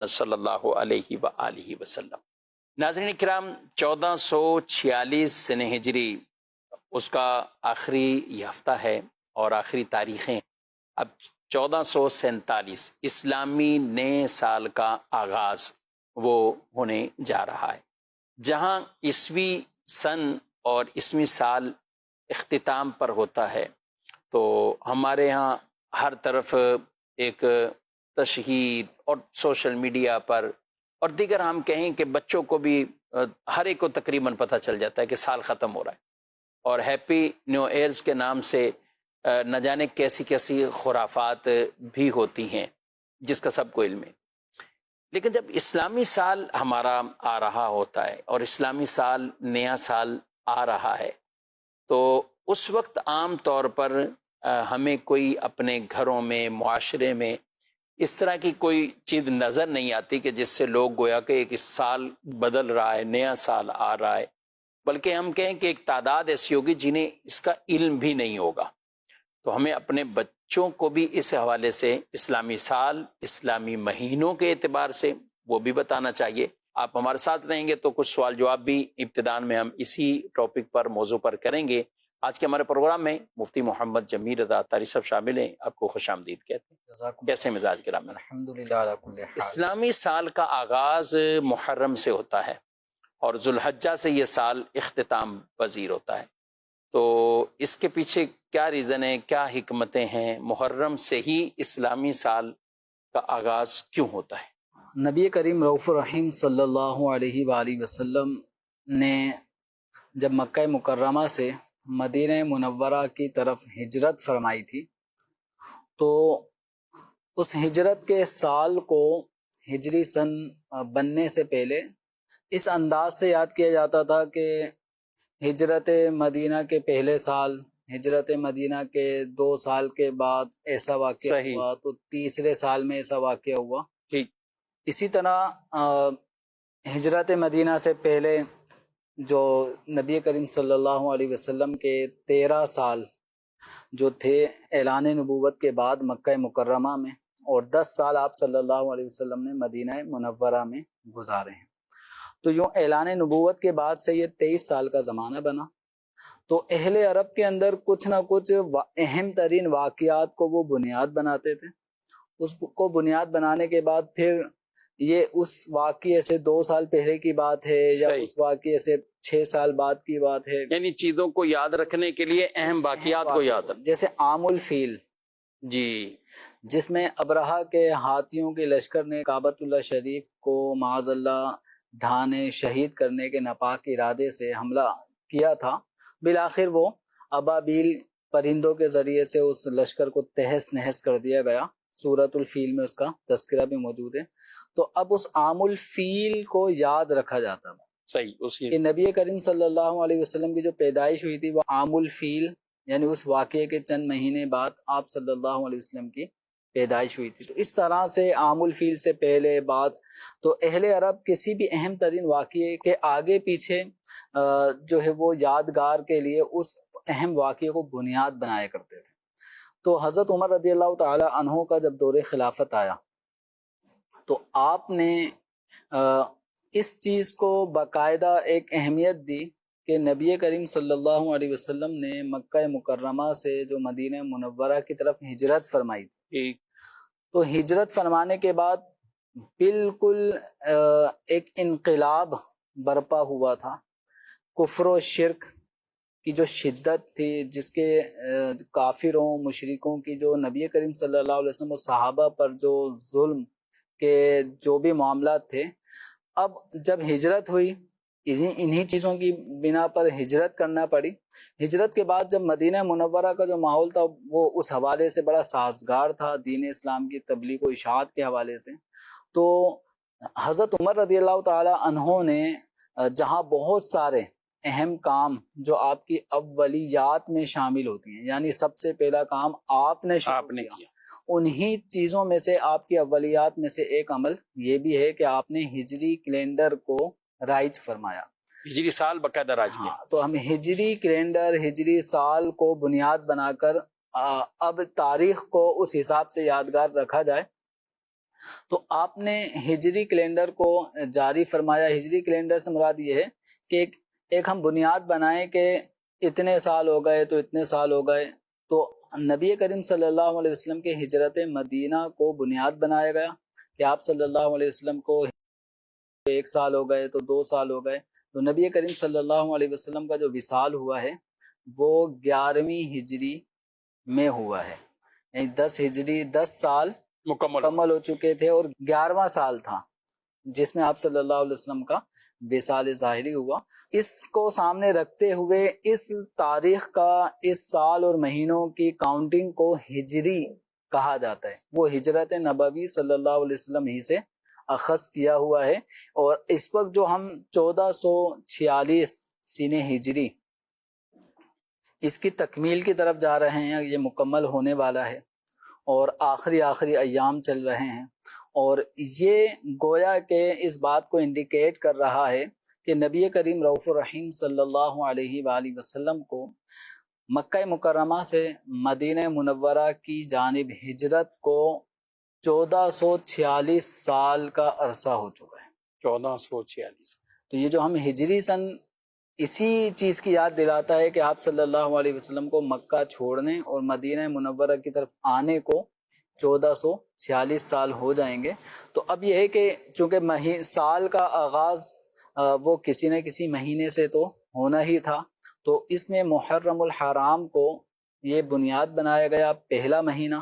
صلی اللہ علیہ وآلہ وسلم۔ ناظرین کرام، 1446 سنہ ہجری اس کا آخری یہ ہفتہ ہے اور آخری تاریخیں۔ اب 1447 اسلامی نئے سال کا آغاز وہ ہونے جا رہا ہے، جہاں عیسوی سن اور عیسوی سال اختتام پر ہوتا ہے تو ہمارے ہاں ہر طرف ایک تشہیر اور سوشل میڈیا پر اور دیگر ہم کہیں کہ بچوں کو بھی ہر ایک کو تقریباً پتہ چل جاتا ہے کہ سال ختم ہو رہا ہے، اور ہیپی نیو ایئرز کے نام سے نہ جانے کیسی کیسی خرافات بھی ہوتی ہیں جس کا سب کو علم ہے۔ لیکن جب اسلامی سال ہمارا آ رہا ہوتا ہے اور اسلامی سال نیا سال آ رہا ہے تو اس وقت عام طور پر ہمیں کوئی اپنے گھروں میں، معاشرے میں اس طرح کی کوئی چیز نظر نہیں آتی کہ جس سے لوگ گویا کہ ایک سال بدل رہا ہے، نیا سال آ رہا ہے، بلکہ ہم کہیں کہ ایک تعداد ایسی ہوگی جنہیں اس کا علم بھی نہیں ہوگا۔ تو ہمیں اپنے بچوں کو بھی اس حوالے سے اسلامی سال، اسلامی مہینوں کے اعتبار سے وہ بھی بتانا چاہیے۔ آپ ہمارے ساتھ رہیں گے تو کچھ سوال جواب بھی ابتداء میں ہم اسی ٹاپک پر، موضوع پر کریں گے۔ آج کے ہمارے پروگرام میں مفتی محمد جمیل رضا اطہاری صاحب شامل ہیں، آپ کو خوش آمدید کہتے ہیں۔ کیسے مزاج کرام؟ الحمدللہ علی کل حال۔ اسلامی سال کا آغاز محرم سے ہوتا ہے اور ذوالحجہ سے یہ سال اختتام پذیر ہوتا ہے، تو اس کے پیچھے کیا ریزن ہے، کیا حکمتیں ہیں؟ محرم سے ہی اسلامی سال کا آغاز کیوں ہوتا ہے؟ نبی کریم رؤوف الرحیم صلی اللہ علیہ وآلہ وسلم نے جب مکہ مکرمہ سے مدینہ منورہ کی طرف ہجرت فرمائی تھی تو اس ہجرت کے سال کو ہجری سن بننے سے پہلے اس انداز سے یاد کیا جاتا تھا کہ ہجرت مدینہ کے پہلے سال، ہجرت مدینہ کے 2 سال کے بعد ایسا واقعہ صحیح ہوا تو تیسرے سال میں ایسا واقعہ ہوا۔ ٹھیک۔ اسی طرح ہجرت مدینہ سے پہلے جو نبی کریم صلی اللہ علیہ وسلم کے 13 سال جو تھے اعلان نبوت کے بعد مکہ مکرمہ میں، اور 10 سال آپ صلی اللہ علیہ وسلم نے مدینہ منورہ میں گزارے ہیں، تو یوں اعلان نبوت کے بعد سے یہ 23 سال کا زمانہ بنا۔ تو اہل عرب کے اندر کچھ نہ کچھ اہم ترین واقعات کو وہ بنیاد بناتے تھے، اس کو بنیاد بنانے کے بعد پھر یہ اس واقعے سے 2 سال پہلے کی بات ہے یا اس واقعے سے 6 سال بعد کی بات ہے، یعنی چیزوں کو یاد رکھنے کے لیے اہم واقعات کو یاد رکھنا۔ جیسے عام الفیل جی، جس میں ابرہہ کے ہاتھیوں کے لشکر نے کعبۃ اللہ شریف کو معاذ اللہ ڈھانے شہید کرنے کے ناپاک ارادے سے حملہ کیا تھا، بالآخر وہ ابابیل پرندوں کے ذریعے سے اس لشکر کو تہس نہس کر دیا گیا۔ سورۃ الفیل میں اس کا تذکرہ بھی موجود ہے۔ تو اب اس عام الفیل کو یاد رکھا جاتا تھا۔ صحیح، کہ نبی کریم صلی اللہ علیہ وسلم کی جو پیدائش ہوئی تھی وہ عام الفیل یعنی اس واقعے کے چند مہینے بعد آپ صلی اللہ علیہ وسلم کی پیدائش ہوئی تھی۔ تو اس طرح سے عام الفیل سے پہلے بعد تو اہل عرب کسی بھی اہم ترین واقعے کے آگے پیچھے جو ہے وہ یادگار کے لیے اس اہم واقعے کو بنیاد بنایا کرتے تھے۔ تو حضرت عمر رضی اللہ تعالی عنہ کا جب دور خلافت آیا تو آپ نے اس چیز کو باقاعدہ ایک اہمیت دی کہ نبی کریم صلی اللہ علیہ وسلم نے مکہ مکرمہ سے جو مدینہ منورہ کی طرف ہجرت فرمائی تھی، تو ہجرت فرمانے کے بعد بالکل ایک انقلاب برپا ہوا تھا۔ کفر و شرک کی جو شدت تھی، جس کے کافروں مشرکوں کی جو نبی کریم صلی اللہ علیہ وسلم و صحابہ پر جو ظلم کے جو بھی معاملات تھے، اب جب ہجرت ہوئی انہی چیزوں کی بنا پر ہجرت کرنا پڑی۔ ہجرت کے بعد جب مدینہ منورہ کا جو ماحول تھا وہ اس حوالے سے بڑا سازگار تھا دین اسلام کی تبلیغ و اشاعت کے حوالے سے، تو حضرت عمر رضی اللہ تعالی عنہ نے جہاں بہت سارے اہم کام جو آپ کی اولیات میں شامل ہوتی ہیں، یعنی سب سے پہلا کام آپ نے کیا، انہی چیزوں میں سے آپ کی اولیات میں سے ایک عمل یہ بھی ہے کہ آپ نے ہجری کیلنڈر کو رائج فرمایا، ہجری سال باقاعدہ رائج کیا۔ تو ہم ہجری کیلنڈر، ہجری سال کو بنیاد بنا کر اب تاریخ کو اس حساب سے یادگار رکھا جائے تو آپ نے ہجری کیلنڈر کو جاری فرمایا. ہجری کیلنڈر سے مراد یہ ہے کہ ایک ہم بنیاد بنائیں کہ اتنے سال ہو گئے تو اتنے سال ہو گئے. تو نبی کریم صلی اللہ علیہ وسلم کے ہجرت مدینہ کو بنیاد بنایا گیا کہ آپ صلی اللہ علیہ وسلم کو 1 سال ہو گئے تو 2 سال ہو گئے. تو نبی کریم صلی اللہ علیہ وسلم کا جو وصال ہوا ہے وہ 11ویں ہجری میں ہوا ہے. یعنی 10 ہجری 10 سال مکمل ہو چکے تھے اور 11واں سال تھا جس میں آپ صلی اللہ علیہ وسلم کا وصال ظاہری ہوا. اس کو سامنے رکھتے ہوئے اس تاریخ کا، اس سال اور مہینوں کی کاؤنٹنگ کو ہجری کہا جاتا ہے. وہ ہجرت نبوی صلی اللہ علیہ وسلم ہی سے اخذ کیا ہوا ہے. اور اس وقت جو ہم 1446 سین ہجری اس کی تکمیل کی طرف جا رہے ہیں، یہ مکمل ہونے والا ہے اور آخری ایام چل رہے ہیں. اور یہ گویا کہ اس بات کو انڈیکیٹ کر رہا ہے کہ نبی کریم رؤوف الرحیم صلی اللہ علیہ وآلہ وسلم کو مکہ مکرمہ سے مدینہ منورہ کی جانب ہجرت کو 1446 سال کا عرصہ ہو چکا ہے. 1446. تو یہ جو ہم ہجری سن اسی چیز کی یاد دلاتا ہے کہ آپ صلی اللہ علیہ وسلم کو مکہ چھوڑنے اور مدینہ منورہ کی طرف آنے کو 1446 سال ہو جائیں گے. تو اب یہ ہے کہ چونکہ سال کا آغاز وہ کسی نہ کسی مہینے سے تو ہونا ہی تھا، تو اس میں محرم الحرام کو یہ بنیاد بنایا گیا، پہلا مہینہ.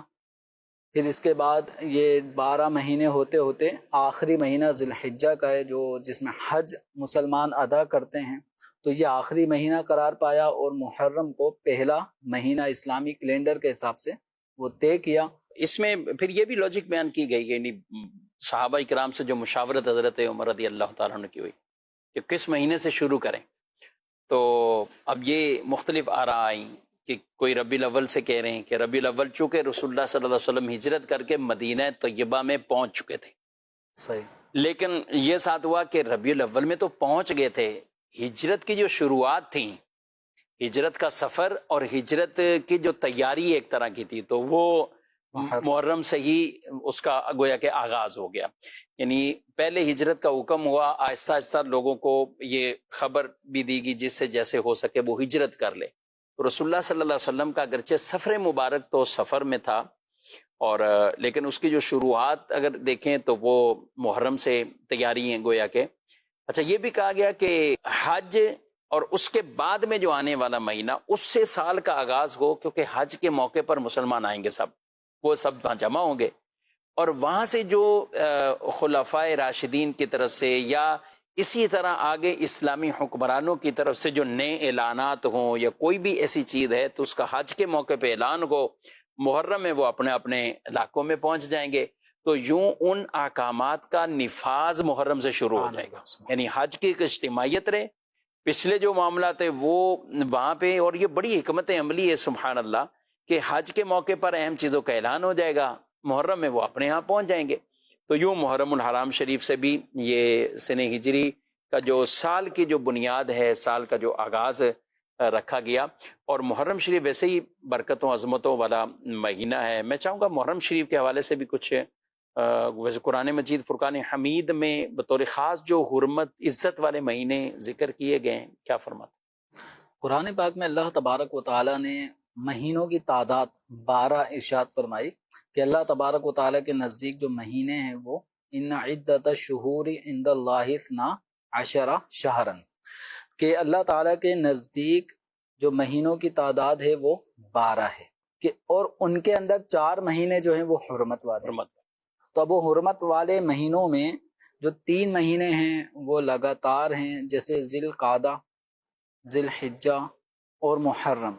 پھر اس کے بعد یہ 12 مہینے ہوتے ہوتے آخری مہینہ ذی الحجہ کا ہے جس میں حج مسلمان ادا کرتے ہیں. تو یہ آخری مہینہ قرار پایا اور محرم کو پہلا مہینہ اسلامی کیلنڈر کے حساب سے وہ طے کیا. اس میں پھر یہ بھی لاجک بیان کی گئی، یعنی صحابہ کرام سے جو مشاورت حضرت عمر رضی اللہ تعالیٰ عنہ کی ہوئی کہ کس مہینے سے شروع کریں. تو اب یہ مختلف آراء آئیں کہ کوئی ربیع الاول سے کہہ رہے ہیں کہ ربیع الاول چونکہ رسول اللہ صلی اللہ علیہ وسلم ہجرت کر کے مدینہ طیبہ میں پہنچ چکے تھے. صحیح. لیکن یہ ساتھ ہوا کہ ربیع الاول میں تو پہنچ گئے تھے، ہجرت کی جو شروعات تھیں، ہجرت کا سفر اور ہجرت کی جو تیاری ایک طرح کی تھی، تو وہ محرم سے ہی اس کا گویا کہ آغاز ہو گیا. یعنی پہلے ہجرت کا حکم ہوا، آہستہ آہستہ لوگوں کو یہ خبر بھی دی گئی جس سے جیسے ہو سکے وہ ہجرت کر لے. رسول اللہ صلی اللہ علیہ وسلم کا اگرچہ سفر مبارک تو سفر میں تھا، اور لیکن اس کی جو شروعات اگر دیکھیں تو وہ محرم سے تیاری ہیں گویا کہ. اچھا، یہ بھی کہا گیا کہ حج اور اس کے بعد میں جو آنے والا مہینہ اس سے سال کا آغاز ہو، کیونکہ حج کے موقع پر مسلمان آئیں گے، وہ سب وہاں جمع ہوں گے، اور وہاں سے جو خلفائے راشدین کی طرف سے یا اسی طرح آگے اسلامی حکمرانوں کی طرف سے جو نئے اعلانات ہوں یا کوئی بھی ایسی چیز ہے تو اس کا حج کے موقع پہ اعلان ہو، محرم میں وہ اپنے اپنے علاقوں میں پہنچ جائیں گے. تو یوں ان احکامات کا نفاذ محرم سے شروع ہو جائے گا. یعنی حج کی ایک اجتماعیت رہے، پچھلے جو معاملات ہیں وہ وہاں پہ، اور یہ بڑی حکمت عملی ہے سبحان اللہ کہ حج کے موقع پر اہم چیزوں کا اعلان ہو جائے گا، محرم میں وہ اپنے ہاں پہنچ جائیں گے. تو یوں محرم الحرام شریف سے بھی یہ سن ہجری کا جو سال کی جو بنیاد ہے، سال کا جو آغاز رکھا گیا. اور محرم شریف ویسے ہی برکتوں عظمتوں والا مہینہ ہے. میں چاہوں گا محرم شریف کے حوالے سے بھی کچھ ویسے قرآن مجید فرقان حمید میں بطور خاص جو حرمت عزت والے مہینے ذکر کیے گئے ہیں، کیا فرماتے؟ قرآن پاک میں اللہ تبارک و تعالیٰ نے مہینوں کی تعداد 12 ارشاد فرمائی کہ اللہ تبارک و تعالیٰ کے نزدیک جو مہینے ہیں وہ ان عدت الشہور عند اللہ 12 شہرن، کہ اللہ تعالیٰ کے نزدیک جو مہینوں کی تعداد ہے وہ 12 ہے، کہ اور ان کے اندر 4 مہینے جو ہیں وہ حرمت والے. تو اب وہ حرمت والے مہینوں میں جو 3 مہینے ہیں وہ لگاتار ہیں، جیسے ذی القعدہ، ذی الحجہ اور محرم.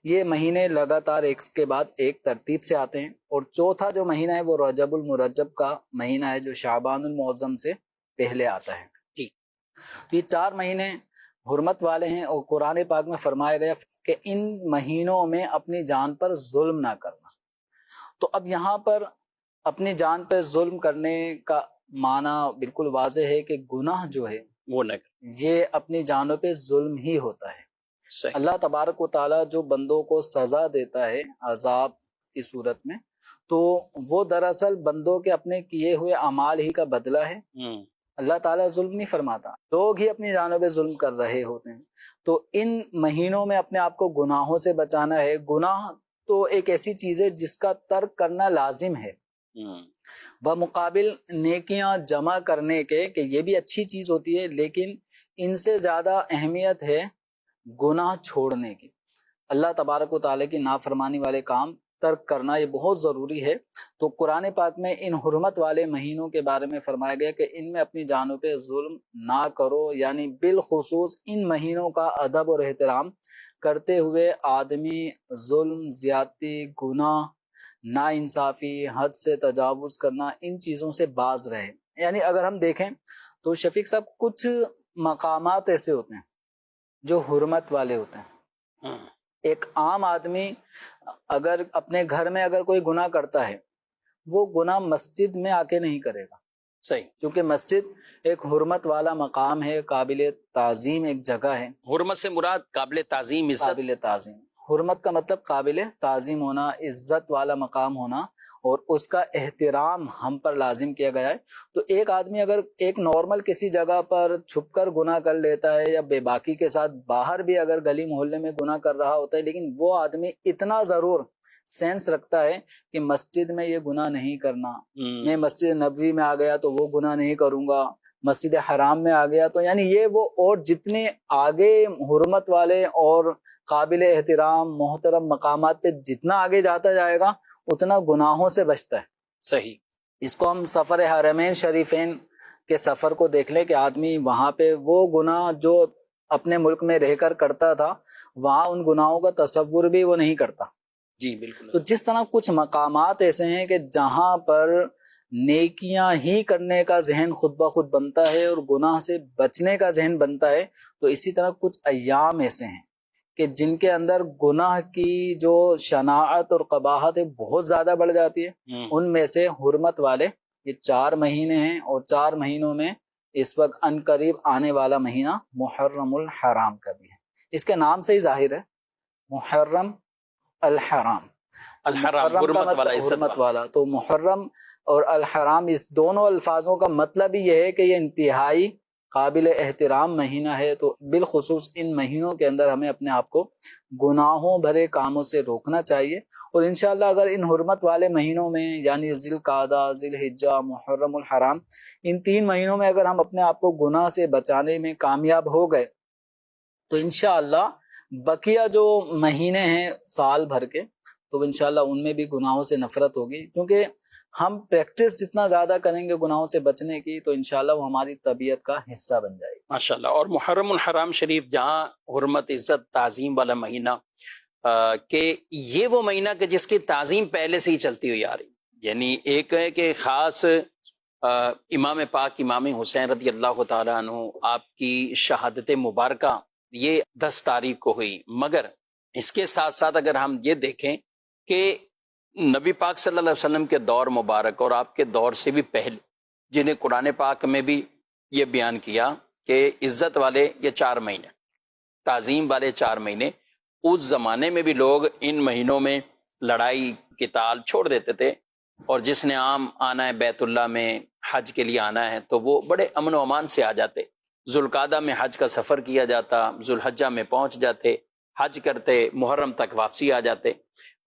یہ مہینے لگاتار ایک کے بعد ایک ترتیب سے آتے ہیں. اور چوتھا جو مہینہ ہے وہ رجب المرجب کا مہینہ ہے جو شعبان المعظم سے پہلے آتا ہے. تو یہ 4 مہینے حرمت والے ہیں، اور قرآن پاک میں فرمایا گیا کہ ان مہینوں میں اپنی جان پر ظلم نہ کرنا. تو اب یہاں پر اپنی جان پر ظلم کرنے کا معنی بالکل واضح ہے کہ گناہ جو ہے وہ نہ یہ اپنی جانوں پہ ظلم ہی ہوتا ہے. صحیح. اللہ تبارک و تعالیٰ جو بندوں کو سزا دیتا ہے عذاب کی صورت میں، تو وہ دراصل بندوں کے اپنے کیے ہوئے اعمال ہی کا بدلہ ہے. اللہ تعالیٰ ظلم نہیں فرماتا، لوگ ہی اپنی جانوں پہ ظلم کر رہے ہوتے ہیں. تو ان مہینوں میں اپنے آپ کو گناہوں سے بچانا ہے. گناہ تو ایک ایسی چیز ہے جس کا ترک کرنا لازم ہے بمقابل نیکیاں جمع کرنے کے، کہ یہ بھی اچھی چیز ہوتی ہے، لیکن ان سے زیادہ اہمیت ہے گناہ چھوڑنے کی. اللہ تبارک و تعالیٰ کی نافرمانی والے کام ترک کرنا یہ بہت ضروری ہے. تو قرآن پاک میں ان حرمت والے مہینوں کے بارے میں فرمایا گیا کہ ان میں اپنی جانوں پہ ظلم نہ کرو، یعنی بالخصوص ان مہینوں کا ادب اور احترام کرتے ہوئے آدمی ظلم، زیادتی، گناہ، نا انصافی، حد سے تجاوز کرنا، ان چیزوں سے باز رہے. یعنی اگر ہم دیکھیں تو شفیق صاحب کچھ مقامات ایسے ہوتے ہیں جو حرمت والے ہوتے ہیں. ایک عام آدمی اگر اپنے گھر میں اگر کوئی گناہ کرتا ہے، وہ گناہ مسجد میں آ کے نہیں کرے گا. صحیح. کیونکہ مسجد ایک حرمت والا مقام ہے، قابل تعظیم ایک جگہ ہے. حرمت سے مراد قابل تعظیم، عزت. قابل تعظیم، حرمت کا مطلب قابل تعظیم ہونا، عزت والا مقام ہونا، اور اس کا احترام ہم پر لازم کیا گیا ہے. تو ایک آدمی اگر ایک نارمل کسی جگہ پر چھپ کر گناہ کر لیتا ہے، یا بے باکی کے ساتھ باہر بھی اگر گلی محلے میں گناہ کر رہا ہوتا ہے، لیکن وہ آدمی اتنا ضرور سینس رکھتا ہے کہ مسجد میں یہ گناہ نہیں کرنا، میں مسجد نبوی میں آ گیا تو وہ گناہ نہیں کروں گا، مسجد حرام میں آ گیا تو، یعنی یہ وہ، اور جتنے آگے حرمت والے اور قابل احترام محترم مقامات پہ جتنا آگے جاتا جائے گا اتنا گناہوں سے بچتا ہے. صحیح. اس کو ہم سفر حرمین شریفین کے سفر کو دیکھ لیں کہ آدمی وہاں پہ وہ گناہ جو اپنے ملک میں رہ کر کرتا تھا، وہاں ان گناہوں کا تصور بھی وہ نہیں کرتا. جی بالکل. تو جس طرح کچھ مقامات ایسے ہیں کہ جہاں پر نیکیاں ہی کرنے کا ذہن خود بخود بنتا ہے اور گناہ سے بچنے کا ذہن بنتا ہے، تو اسی طرح کچھ ایام ایسے ہیں کہ جن کے اندر گناہ کی جو شناعت اور قباحت ہے بہت زیادہ بڑھ جاتی ہے. ان میں سے حرمت والے یہ 4 مہینے ہیں، اور 4 مہینوں میں اس وقت ان قریب آنے والا مہینہ محرم الحرام کا بھی ہے. اس کے نام سے ہی ظاہر ہے، محرم الحرام. الحرام حرمت والا. تو محرم اور الحرام اس دونوں الفاظوں کا مطلب ہی یہ ہے کہ یہ انتہائی قابل احترام مہینہ ہے. تو بالخصوص ان مہینوں کے اندر ہمیں اپنے آپ کو گناہوں بھرے کاموں سے روکنا چاہیے. اور انشاءاللہ اگر ان حرمت والے مہینوں میں، یعنی ذی القعدہ، ذی الحجہ، محرم الحرام، ان 3 مہینوں میں اگر ہم اپنے آپ کو گناہ سے بچانے میں کامیاب ہو گئے تو انشاءاللہ بقیہ جو مہینے ہیں سال بھر کے، تو انشاءاللہ ان میں بھی گناہوں سے نفرت ہوگی. کیونکہ ہم پریکٹس جتنا زیادہ کریں گے گناہوں سے بچنے کی، تو انشاءاللہ وہ ہماری طبیعت کا حصہ بن جائے گی. ماشاءاللہ. اور محرم الحرام شریف جہاں حرمت، عزت، تعظیم والا مہینہ، کہ یہ وہ مہینہ کہ جس کی تعظیم پہلے سے ہی چلتی ہوئی آ رہی. یعنی ایک ہے کہ خاص امام پاک امام حسین رضی اللہ تعالیٰ عنہ آپ کی شہادت مبارکہ یہ 10 تاریخ کو ہوئی. مگر اس کے ساتھ ساتھ اگر ہم یہ دیکھیں کہ نبی پاک صلی اللہ علیہ وسلم کے دور مبارک اور آپ کے دور سے بھی پہلے، جنہیں قرآن پاک میں بھی یہ بیان کیا کہ عزت والے یہ 4 مہینے، تعظیم والے 4 مہینے، اس زمانے میں بھی لوگ ان مہینوں میں لڑائی قتال چھوڑ دیتے تھے، اور جس نے عام آنا ہے بیت اللہ میں حج کے لیے آنا ہے تو وہ بڑے امن و امان سے آ جاتے. ذوالقعدہ میں حج کا سفر کیا جاتا، ذوالحجہ میں پہنچ جاتے، حج کرتے، محرم تک واپسی آ جاتے.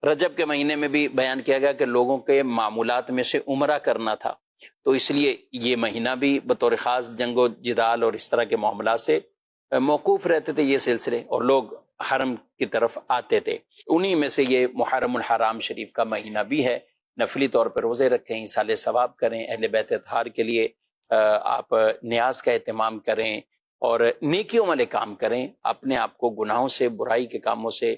رجب کے مہینے میں بھی بیان کیا گیا کہ لوگوں کے معمولات میں سے عمرہ کرنا تھا، تو اس لیے یہ مہینہ بھی بطور خاص جنگ و جدال اور اس طرح کے معاملات سے موقوف رہتے تھے یہ سلسلے، اور لوگ حرم کی طرف آتے تھے. انہی میں سے یہ محرم الحرام شریف کا مہینہ بھی ہے. نفلی طور پر روزے رکھیں، ایصال ثواب کریں، اہل بیت اطہار کے لیے آپ نیاز کا اہتمام کریں اور نیکیوں والے کام کریں، اپنے آپ کو گناہوں سے، برائی کے کاموں سے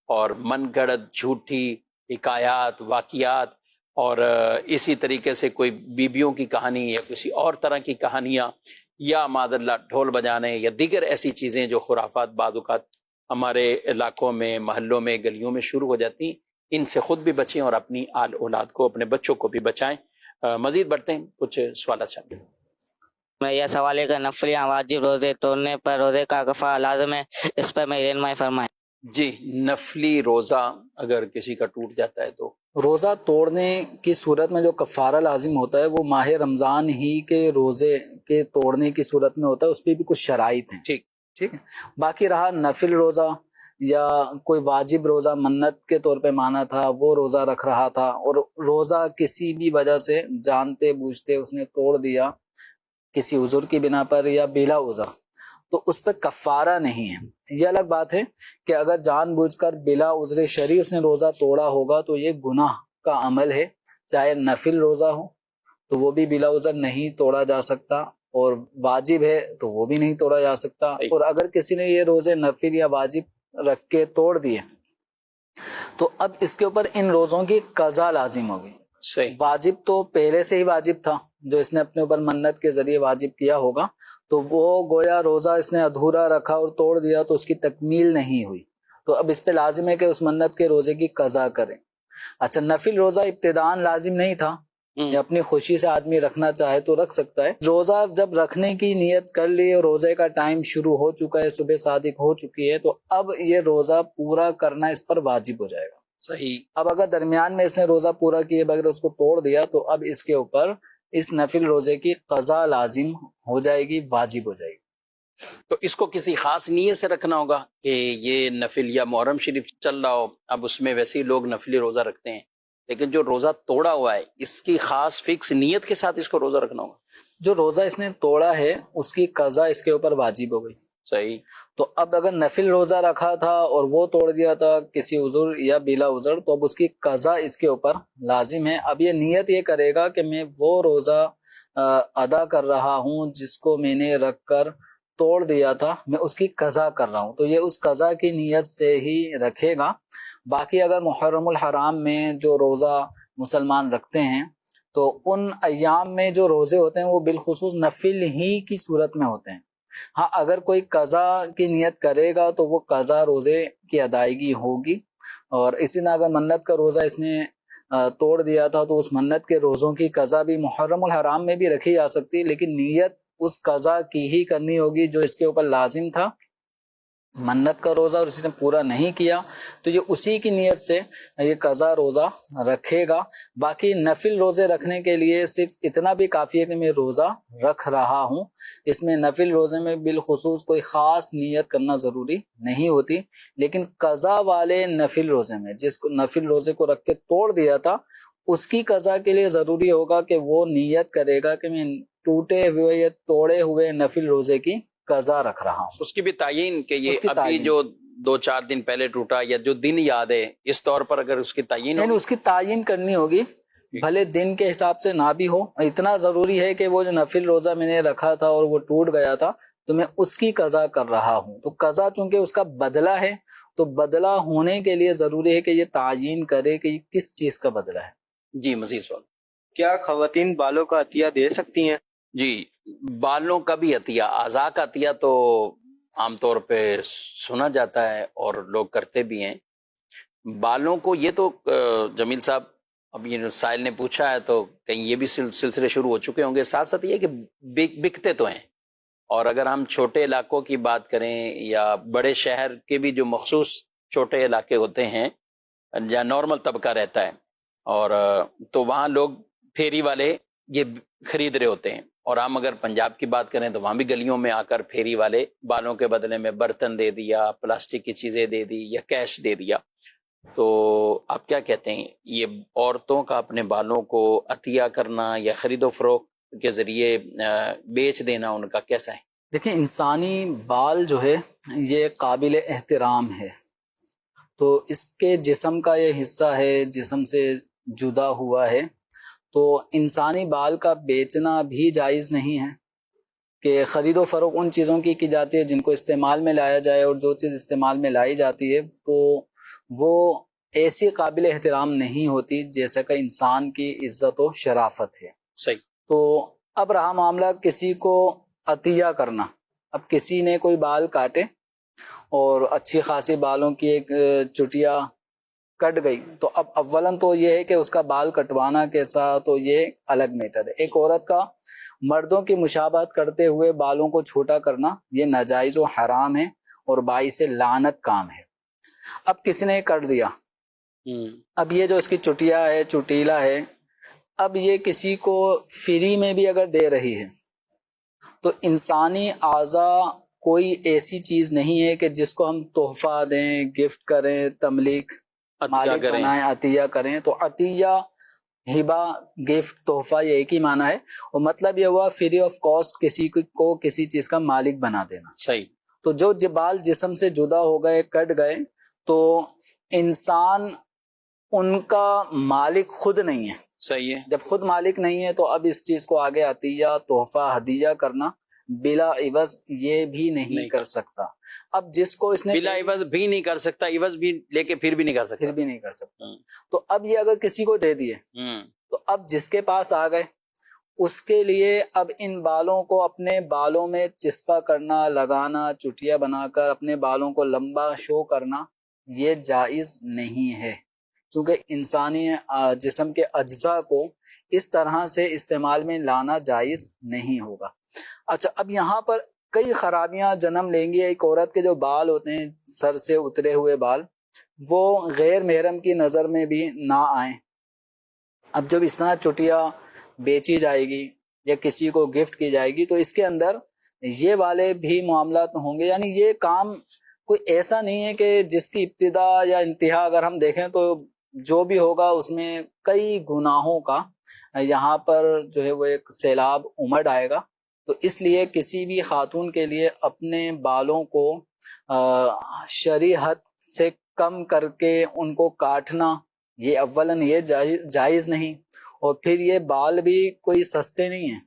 اور من گڑت جھوٹی حکایات، واقعات، اور اسی طریقے سے کوئی بیبیوں کی کہانی یا کسی اور طرح کی کہانیاں، یا معاذ اللہ ڈھول بجانے یا دیگر ایسی چیزیں جو خرافات بعض اوقات ہمارے علاقوں میں، محلوں میں، گلیوں میں شروع ہو جاتی ہیں، ان سے خود بھی بچیں اور اپنی آل اولاد کو، اپنے بچوں کو بھی بچائیں. مزید بڑھتے ہیں، کچھ سوالات شامل. میں یہ سوال ہے کہ نفل یا واجب روزے توڑنے پر روزے کا کفارہ لازم ہے، اس پر میں رہنمائی فرمائیں. جی، نفلی روزہ اگر کسی کا ٹوٹ جاتا ہے تو روزہ توڑنے کی صورت میں جو کفارہ لازم ہوتا ہے وہ ماہ رمضان ہی کے روزے کے توڑنے کی صورت میں ہوتا ہے، اس پہ بھی کچھ شرائط ہیں. ٹھیک ہے. باقی رہا نفل روزہ یا کوئی واجب روزہ منت کے طور پہ مانا تھا وہ روزہ رکھ رہا تھا اور روزہ کسی بھی وجہ سے جانتے بوجھتے اس نے توڑ دیا کسی عذر کی بنا پر یا بلا عذر، تو اس پہ کفارہ نہیں ہے. یہ الگ بات ہے کہ اگر جان بوجھ کر بلا عذر شرعی اس نے روزہ توڑا ہوگا تو یہ گناہ کا عمل ہے. چاہے نفل روزہ ہو تو وہ بھی بلا عذر نہیں توڑا جا سکتا، اور واجب ہے تو وہ بھی نہیں توڑا جا سکتا. اور اگر کسی نے یہ روزے نفل یا واجب رکھ کے توڑ دیے تو اب اس کے اوپر ان روزوں کی قضا لازم ہوگی. واجب تو پہلے سے ہی واجب تھا جو اس نے اپنے اوپر منت کے ذریعے واجب کیا ہوگا، تو وہ گویا روزہ اس نے ادھورا رکھا اور توڑ دیا تو اس کی تکمیل نہیں ہوئی، تو اب اس پہ لازم ہے کہ اس منت کے روزے کی قضا کریں. اچھا نفل روزہ ابتداءً لازم نہیں تھا، یا اپنی خوشی سے آدمی رکھنا چاہے تو رکھ سکتا ہے. روزہ جب رکھنے کی نیت کر لی اور روزے کا ٹائم شروع ہو چکا ہے، صبح صادق ہو چکی ہے، تو اب یہ روزہ پورا کرنا اس پر واجب ہو جائے گا. صحیح. اب اگر درمیان میں اس نے روزہ پورا کیے بغیر اس کو توڑ دیا تو اب اس کے اوپر اس نفل روزے کی قضا لازم ہو جائے گی، واجب ہو جائے گی. تو اس کو کسی خاص نیت سے رکھنا ہوگا کہ یہ نفل یا محرم شریف چل رہا ہو، اب اس میں ویسے ہی لوگ نفلی روزہ رکھتے ہیں، لیکن جو روزہ توڑا ہوا ہے اس کی خاص فکس نیت کے ساتھ اس کو روزہ رکھنا ہوگا. جو روزہ اس نے توڑا ہے اس کی قضا اس کے اوپر واجب ہو گئی. صحیح. تو اب اگر نفل روزہ رکھا تھا اور وہ توڑ دیا تھا کسی عذر یا بلا عذر تو اب اس کی قضا اس کے اوپر لازم ہے. اب یہ نیت یہ کرے گا کہ میں وہ روزہ ادا کر رہا ہوں جس کو میں نے رکھ کر توڑ دیا تھا، میں اس کی قضا کر رہا ہوں، تو یہ اس قضا کی نیت سے ہی رکھے گا. باقی اگر محرم الحرام میں جو روزہ مسلمان رکھتے ہیں تو ان ایام میں جو روزے ہوتے ہیں وہ بالخصوص نفل ہی کی صورت میں ہوتے ہیں. ہاں اگر کوئی قضا کی نیت کرے گا تو وہ قضا روزے کی ادائیگی ہوگی، اور اسی طرح اگر منت کا روزہ اس نے توڑ دیا تھا تو اس منت کے روزوں کی قضا بھی محرم الحرام میں بھی رکھی جا سکتی ہے، لیکن نیت اس قضا کی ہی کرنی ہوگی جو اس کے اوپر لازم تھا منت کا روزہ، اور اس نے پورا نہیں کیا تو یہ اسی کی نیت سے یہ قضا روزہ رکھے گا. باقی نفل روزے رکھنے کے لیے صرف اتنا بھی کافی ہے کہ میں روزہ رکھ رہا ہوں. اس میں نفل روزے میں بالخصوص کوئی خاص نیت کرنا ضروری نہیں ہوتی، لیکن قضا والے نفل روزے میں جس کو نفل روزے کو رکھ کے توڑ دیا تھا اس کی قضا کے لیے ضروری ہوگا کہ وہ نیت کرے گا کہ میں ٹوٹے ہوئے یا توڑے ہوئے نفل روزے کی قضا رکھ رہا ہوں. اس کی بھی تعین کہ یہ ابھی جو 2-4 دن پہلے ٹوٹا یا جو دن یاد ہے اس طور پر اگر اس کی تعین یعنی اس کی تعین کرنی ہوگی، بھلے دن کے حساب سے نہ بھی ہو. اتنا ضروری ہے کہ وہ جو نفل روزہ میں نے رکھا تھا اور وہ ٹوٹ گیا تھا تو میں اس کی قضا کر رہا ہوں. تو قضا چونکہ اس کا بدلہ ہے تو بدلہ ہونے کے لیے ضروری ہے کہ یہ تعین کرے کہ یہ کس چیز کا بدلہ ہے. جی مزید سوال. کیا خواتین بالوں کا عطیہ دے سکتی ہیں؟ جی بالوں کا بھی عطیہ، اعضاء کا عطیہ تو عام طور پہ سنا جاتا ہے اور لوگ کرتے بھی ہیں. بالوں کو یہ تو جمیل صاحب اب یہ سائل نے پوچھا ہے تو کہیں یہ بھی سلسلے شروع ہو چکے ہوں گے. ساتھ ساتھ یہ کہ بکتے تو ہیں، اور اگر ہم چھوٹے علاقوں کی بات کریں یا بڑے شہر کے بھی جو مخصوص چھوٹے علاقے ہوتے ہیں یا نارمل طبقہ رہتا ہے، اور تو وہاں لوگ پھیری والے یہ خرید رہے ہوتے ہیں. اور ہم اگر پنجاب کی بات کریں تو وہاں بھی گلیوں میں آ کر پھیری والے بالوں کے بدلے میں برتن دے دیا، پلاسٹک کی چیزیں دے دی یا کیش دے دیا. تو آپ کیا کہتے ہیں یہ عورتوں کا اپنے بالوں کو عطیہ کرنا یا خرید و فروخت کے ذریعے بیچ دینا ان کا کیسا ہے؟ دیکھیں انسانی بال جو ہے یہ قابل احترام ہے، تو اس کے جسم کا یہ حصہ ہے، جسم سے جدا ہوا ہے، تو انسانی بال کا بیچنا بھی جائز نہیں ہے. کہ خرید و فروخت ان چیزوں کی جاتی ہے جن کو استعمال میں لایا جائے، اور جو چیز استعمال میں لائی جاتی ہے تو وہ ایسی قابل احترام نہیں ہوتی جیسا کہ انسان کی عزت و شرافت ہے. صحیح. تو اب رہا معاملہ کسی کو عطیہ کرنا. اب کسی نے کوئی بال کاٹے اور اچھی خاصی بالوں کی ایک چٹیا کٹ گئی، تو اب اولاً تو یہ ہے کہ اس کا بال کٹوانا کیسا، تو یہ الگ میٹر ہے. ایک عورت کا مردوں کی مشابہت کرتے ہوئے بالوں کو چھوٹا کرنا یہ ناجائز و حرام ہے اور باعث لعنت کام ہے. اب کسی نے کر دیا اب یہ جو اس کی چٹیا ہے، چٹیلا ہے، اب یہ کسی کو فری میں بھی اگر دے رہی ہے تو انسانی اعضا کوئی ایسی چیز نہیں ہے کہ جس کو ہم تحفہ دیں، گفٹ کریں، تملیک مالک بنائیں، عطیہ کریں. تو عطیہ، ہبہ، گفٹ، تحفہ یہ ایک ہی معنی ہے، اور مطلب یہ ہوا فری آف کاسٹ کسی کو کسی چیز کا مالک بنا دینا. صحیح. تو جو جبال جسم سے جدا ہو گئے، کٹ گئے، تو انسان ان کا مالک خود نہیں ہے. صحیح ہے. جب خود مالک نہیں ہے تو اب اس چیز کو آگے عطیہ، تحفہ، ہدیہ کرنا بلا عوض یہ بھی نہیں کر سکتا. اب جس کو اس نے بلا عوض بھی نہیں کر سکتا، عوض بھی لے کے پھر بھی نہیں کر سکتا، پھر بھی نہیں کر سکتا. تو اب یہ اگر کسی کو دے دیے تو اب جس کے پاس آ گئے اس کے لیے اب ان بالوں کو اپنے بالوں میں چسپا کرنا، لگانا، چٹیا بنا کر اپنے بالوں کو لمبا شو کرنا یہ جائز نہیں ہے، کیونکہ انسانی جسم کے اجزاء کو اس طرح سے استعمال میں لانا جائز نہیں ہوگا. اچھا، اب یہاں پر کئی خرابیاں جنم لیں گی. ایک عورت کے جو بال ہوتے ہیں، سر سے اترے ہوئے بال، وہ غیر محرم کی نظر میں بھی نہ آئیں. اب جب اس طرح چٹیا بیچی جائے گی یا کسی کو گفٹ کی جائے گی تو اس کے اندر یہ والے بھی معاملات ہوں گے. یعنی یہ کام کوئی ایسا نہیں ہے کہ جس کی ابتدا یا انتہا اگر ہم دیکھیں تو جو بھی ہوگا اس میں کئی گناہوں کا یہاں پر جو ہے وہ ایک سیلاب امڑ آئے گا. تو اس لیے کسی بھی خاتون کے لیے اپنے بالوں کو شرعی حد سے کم کر کے ان کو کاٹنا یہ اولاً یہ جائز نہیں، اور پھر یہ بال بھی کوئی سستے نہیں ہیں،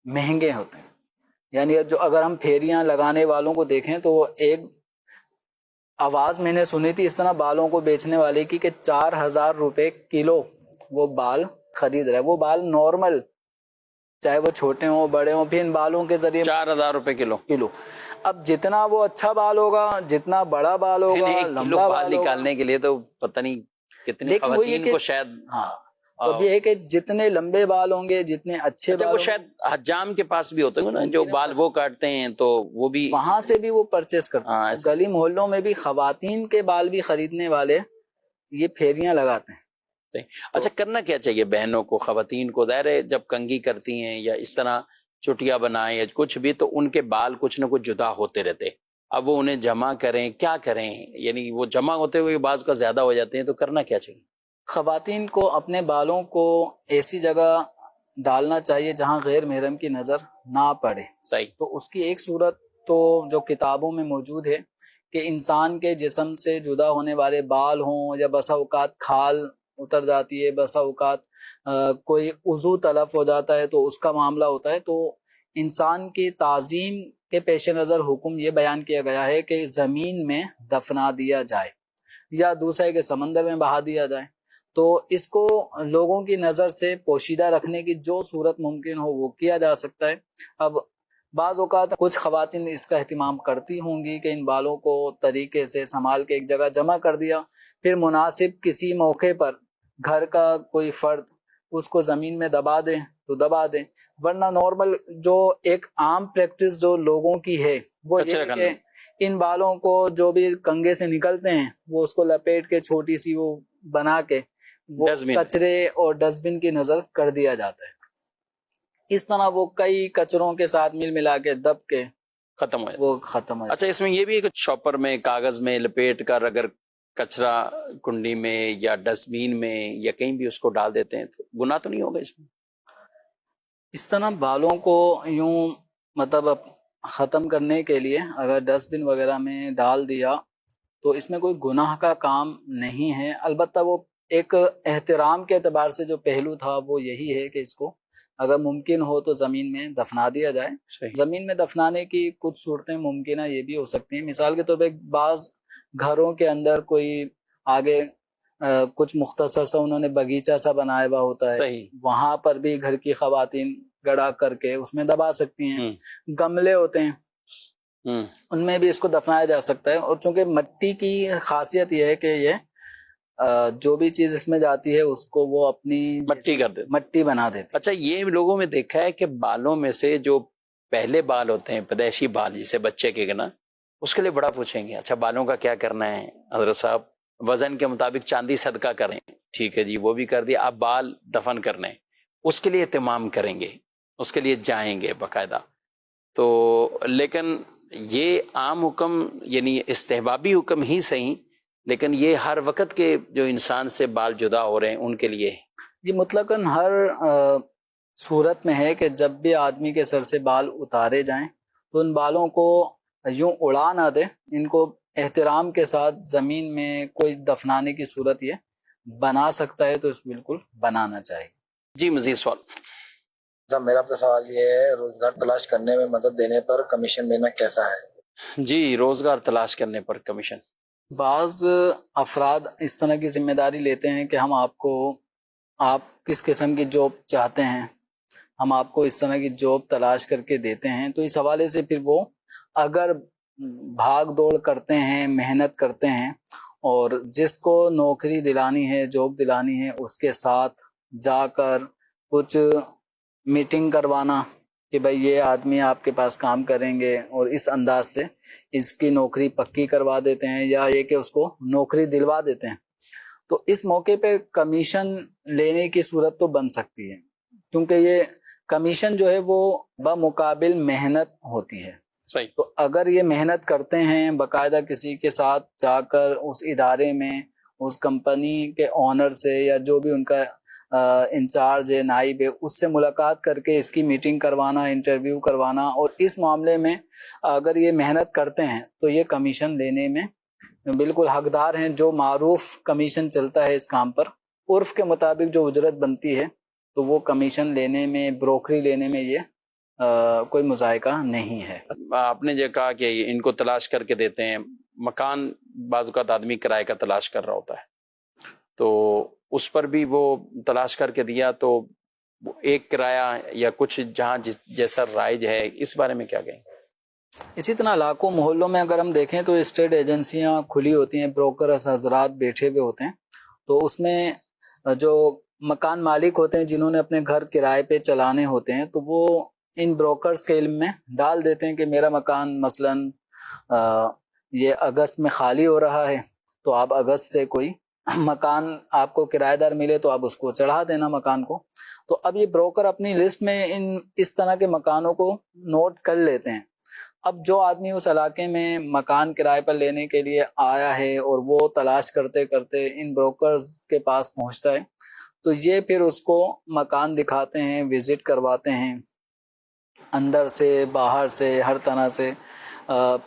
مہنگے ہوتے ہیں. یعنی جو اگر ہم پھیریاں لگانے والوں کو دیکھیں تو ایک آواز میں نے سنی تھی اس طرح بالوں کو بیچنے والے کی کہ 4,000 روپے کلو وہ بال خرید رہے. وہ بال نارمل، چاہے وہ چھوٹے ہوں بڑے ہوں، پھر ان بالوں کے ذریعے 4,000 روپے کلو. اب جتنا وہ اچھا بال ہوگا، جتنا بڑا بال ہوگا، لمبا بال نکالنے کے لیے تو پتہ نہیں کتنے خواتین کو شاید. ہاں، اب یہ ہے کہ جتنے لمبے بال ہوں گے، جتنے اچھے بال، وہ شاید حجام کے پاس بھی ہوتے ہیں نا جو بال وہ کاٹتے ہیں، تو وہ بھی وہاں سے بھی وہ پرچیز کرتے ہیں. گلی محلوں میں بھی خواتین کے بال بھی خریدنے والے یہ پھیریاں لگاتے ہیں. اچھا، کرنا کیا چاہیے بہنوں کو، خواتین کو؟ ظاہر ہے جب کنگھی کرتی ہیں یا اس طرح چٹیا بنائیں یا کچھ بھی، تو ان کے بال کچھ نہ کچھ جدا ہوتے رہتے. اب وہ انہیں جمع کریں، کیا کریں؟ یعنی وہ جمع ہوتے ہوئے بعض کا زیادہ ہو جاتے ہیں، تو کرنا کیا چاہیے؟ خواتین کو اپنے بالوں کو ایسی جگہ ڈالنا چاہیے جہاں غیر محرم کی نظر نہ پڑے. صحیح. تو اس کی ایک صورت تو جو کتابوں میں موجود ہے کہ انسان کے جسم سے جدا ہونے والے بال ہوں، یا بسا اوقات کھال اتر جاتی ہے، بسا اوقات کوئی عضو تلف ہو جاتا ہے تو اس کا معاملہ ہوتا ہے، تو انسان کی تعظیم کے پیش نظر حکم یہ بیان کیا گیا ہے کہ زمین میں دفنا دیا جائے، یا دوسرا ہے کہ سمندر میں بہا دیا جائے. تو اس کو لوگوں کی نظر سے پوشیدہ رکھنے کی جو صورت ممکن ہو وہ کیا جا سکتا ہے. اب بعض اوقات کچھ خواتین اس کا اہتمام کرتی ہوں گی کہ ان بالوں کو طریقے سے سنبھال کے ایک جگہ جمع کر دیا، پھر مناسب کسی موقع پر گھر کا کوئی فرد اس کو زمین میں دبا دے تو دبا دیں. ورنہ نارمل جو ایک عام پریکٹس جو لوگوں کی ہے وہ یہ ہے کہ ان بالوں کو جو بھی کنگھے سے نکلتے ہیں وہ اس کو لپیٹ کے چھوٹی سی وہ بنا کے وہ کچرے اور ڈسٹ بن کی نظر کر دیا جاتا ہے. اس طرح وہ کئی کچروں کے ساتھ مل ملا کے دب کے ختم ہو جاتا، وہ ختم ہو جاتا. اچھا، اس میں یہ بھی ہے کہ شاپر میں کاغذ میں لپیٹ کر اگر کچرا کنڈی میں یا ڈسٹ بین میں یا کہیں بھی اس کو ڈال دیتے ہیں تو گناہ تو نہیں ہوگا اس میں؟ اس طرح بالوں کو یوں مطلب ختم کرنے کے لیے اگر ڈسٹ بن وغیرہ میں ڈال دیا تو اس میں کوئی گناہ کا کام نہیں ہے. البتہ وہ ایک احترام کے اعتبار سے جو پہلو تھا وہ یہی ہے کہ اس کو اگر ممکن ہو تو زمین میں دفنا دیا جائے. زمین میں دفنانے کی کچھ صورتیں ممکنہ یہ بھی ہو سکتی ہیں. مثال کے طور پہ بعض گھروں کے اندر کوئی آگے کچھ مختصر سا انہوں نے باغیچہ سا بنایا ہوا ہوتا ہے، وہاں پر بھی گھر کی خواتین گڑا کر کے اس میں دبا سکتی ہیں. گملے ہوتے ہیں ان میں بھی اس کو دفنایا جا سکتا ہے. اور چونکہ مٹی کی خاصیت یہ ہے کہ یہ جو بھی چیز اس میں جاتی ہے اس کو وہ اپنی مٹی کر دیتے، مٹی بنا دیتے. اچھا، یہ لوگوں میں دیکھا ہے کہ بالوں میں سے جو پہلے بال ہوتے ہیں، پیدائشی بال جسے بچے کے نا، اس کے لیے بڑا پوچھیں گے اچھا بالوں کا کیا کرنا ہے حضرت صاحب. وزن کے مطابق چاندی صدقہ کریں، ٹھیک ہے جی وہ بھی کر دیا، آپ بال دفن کرنے اس کے لیے اہتمام کریں گے، اس کے لیے جائیں گے باقاعدہ. تو لیکن یہ عام حکم یعنی استحبابی حکم ہی صحیح، لیکن یہ ہر وقت کے جو انسان سے بال جدا ہو رہے ہیں ان کے لیے یہ مطلقاً ہر صورت میں ہے کہ جب بھی آدمی کے سر سے بال اتارے جائیں تو ان بالوں کو یوں اڑا نہ دے، ان کو احترام کے ساتھ زمین میں کوئی دفنانے کی صورت یہ بنا سکتا ہے تو اس بالکل بنانا چاہیے. جی مزید سوال. صاحب میرا آپ سے سوال یہ ہے، روزگار تلاش کرنے میں مدد دینے پر کمیشن لینا کیسا ہے؟ جی روزگار تلاش کرنے پر کمیشن. بعض افراد اس طرح کی ذمہ داری لیتے ہیں کہ ہم آپ کس قسم کی جاب چاہتے ہیں، ہم آپ کو اس طرح کی جاب تلاش کر کے دیتے ہیں. تو اس حوالے سے پھر وہ اگر بھاگ دوڑ کرتے ہیں، محنت کرتے ہیں اور جس کو نوکری دلانی ہے، جاب دلانی ہے، اس کے ساتھ جا کر کچھ میٹنگ کروانا کہ بھائی یہ آدمی آپ کے پاس کام کریں گے اور اس انداز سے اس کی نوکری پکی کروا دیتے ہیں یا یہ کہ اس کو نوکری دلوا دیتے ہیں، تو اس موقع پہ کمیشن لینے کی صورت تو بن سکتی ہے، کیونکہ یہ کمیشن جو ہے وہ بمقابل محنت ہوتی ہے. صحیح. تو اگر یہ محنت کرتے ہیں باقاعدہ کسی کے ساتھ جا کر اس ادارے میں اس کمپنی کے اونر سے یا جو بھی ان کا انچارج ہے، نائب ہے، اس سے ملاقات کر کے اس کی میٹنگ کروانا، انٹرویو کروانا، اور اس معاملے میں اگر یہ محنت کرتے ہیں تو یہ کمیشن لینے میں بالکل حقدار ہیں. جو معروف کمیشن چلتا ہے اس کام پر، عرف کے مطابق جو اجرت بنتی ہے، تو وہ کمیشن لینے میں، بروکری لینے میں یہ کوئی مذائقہ نہیں ہے. آپ نے جو کہا کہ ان کو تلاش کر کے دیتے ہیں، مکان بعض اوقات آدمی کرائے کا تلاش کر رہا ہوتا ہے تو اس پر بھی وہ تلاش کر کے دیا تو ایک کرایہ یا کچھ جہاں جیسا رائج ہے، اس بارے میں کیا کہیں؟ اسی طرح علاقوں محلوں میں اگر ہم دیکھیں تو اسٹیٹ ایجنسیاں کھلی ہوتی ہیں، بروکر حضرات بیٹھے ہوئے ہوتے ہیں، تو اس میں جو مکان مالک ہوتے ہیں جنہوں نے اپنے گھر کرائے پہ چلانے ہوتے ہیں، تو وہ ان بروکرز کے علم میں ڈال دیتے ہیں کہ میرا مکان مثلاً یہ اگست میں خالی ہو رہا ہے، تو آپ اگست سے کوئی مکان آپ کو کرایہ دار ملے تو آپ اس کو چڑھا دینا مکان کو. تو اب یہ بروکر اپنی لسٹ میں اس طرح کے مکانوں کو نوٹ کر لیتے ہیں. اب جو آدمی اس علاقے میں مکان کرائے پر لینے کے لیے آیا ہے اور وہ تلاش کرتے کرتے ان بروکرز کے پاس پہنچتا ہے، تو یہ پھر اس کو مکان دکھاتے ہیں، وزٹ کرواتے ہیں، اندر سے باہر سے ہر طرح سے.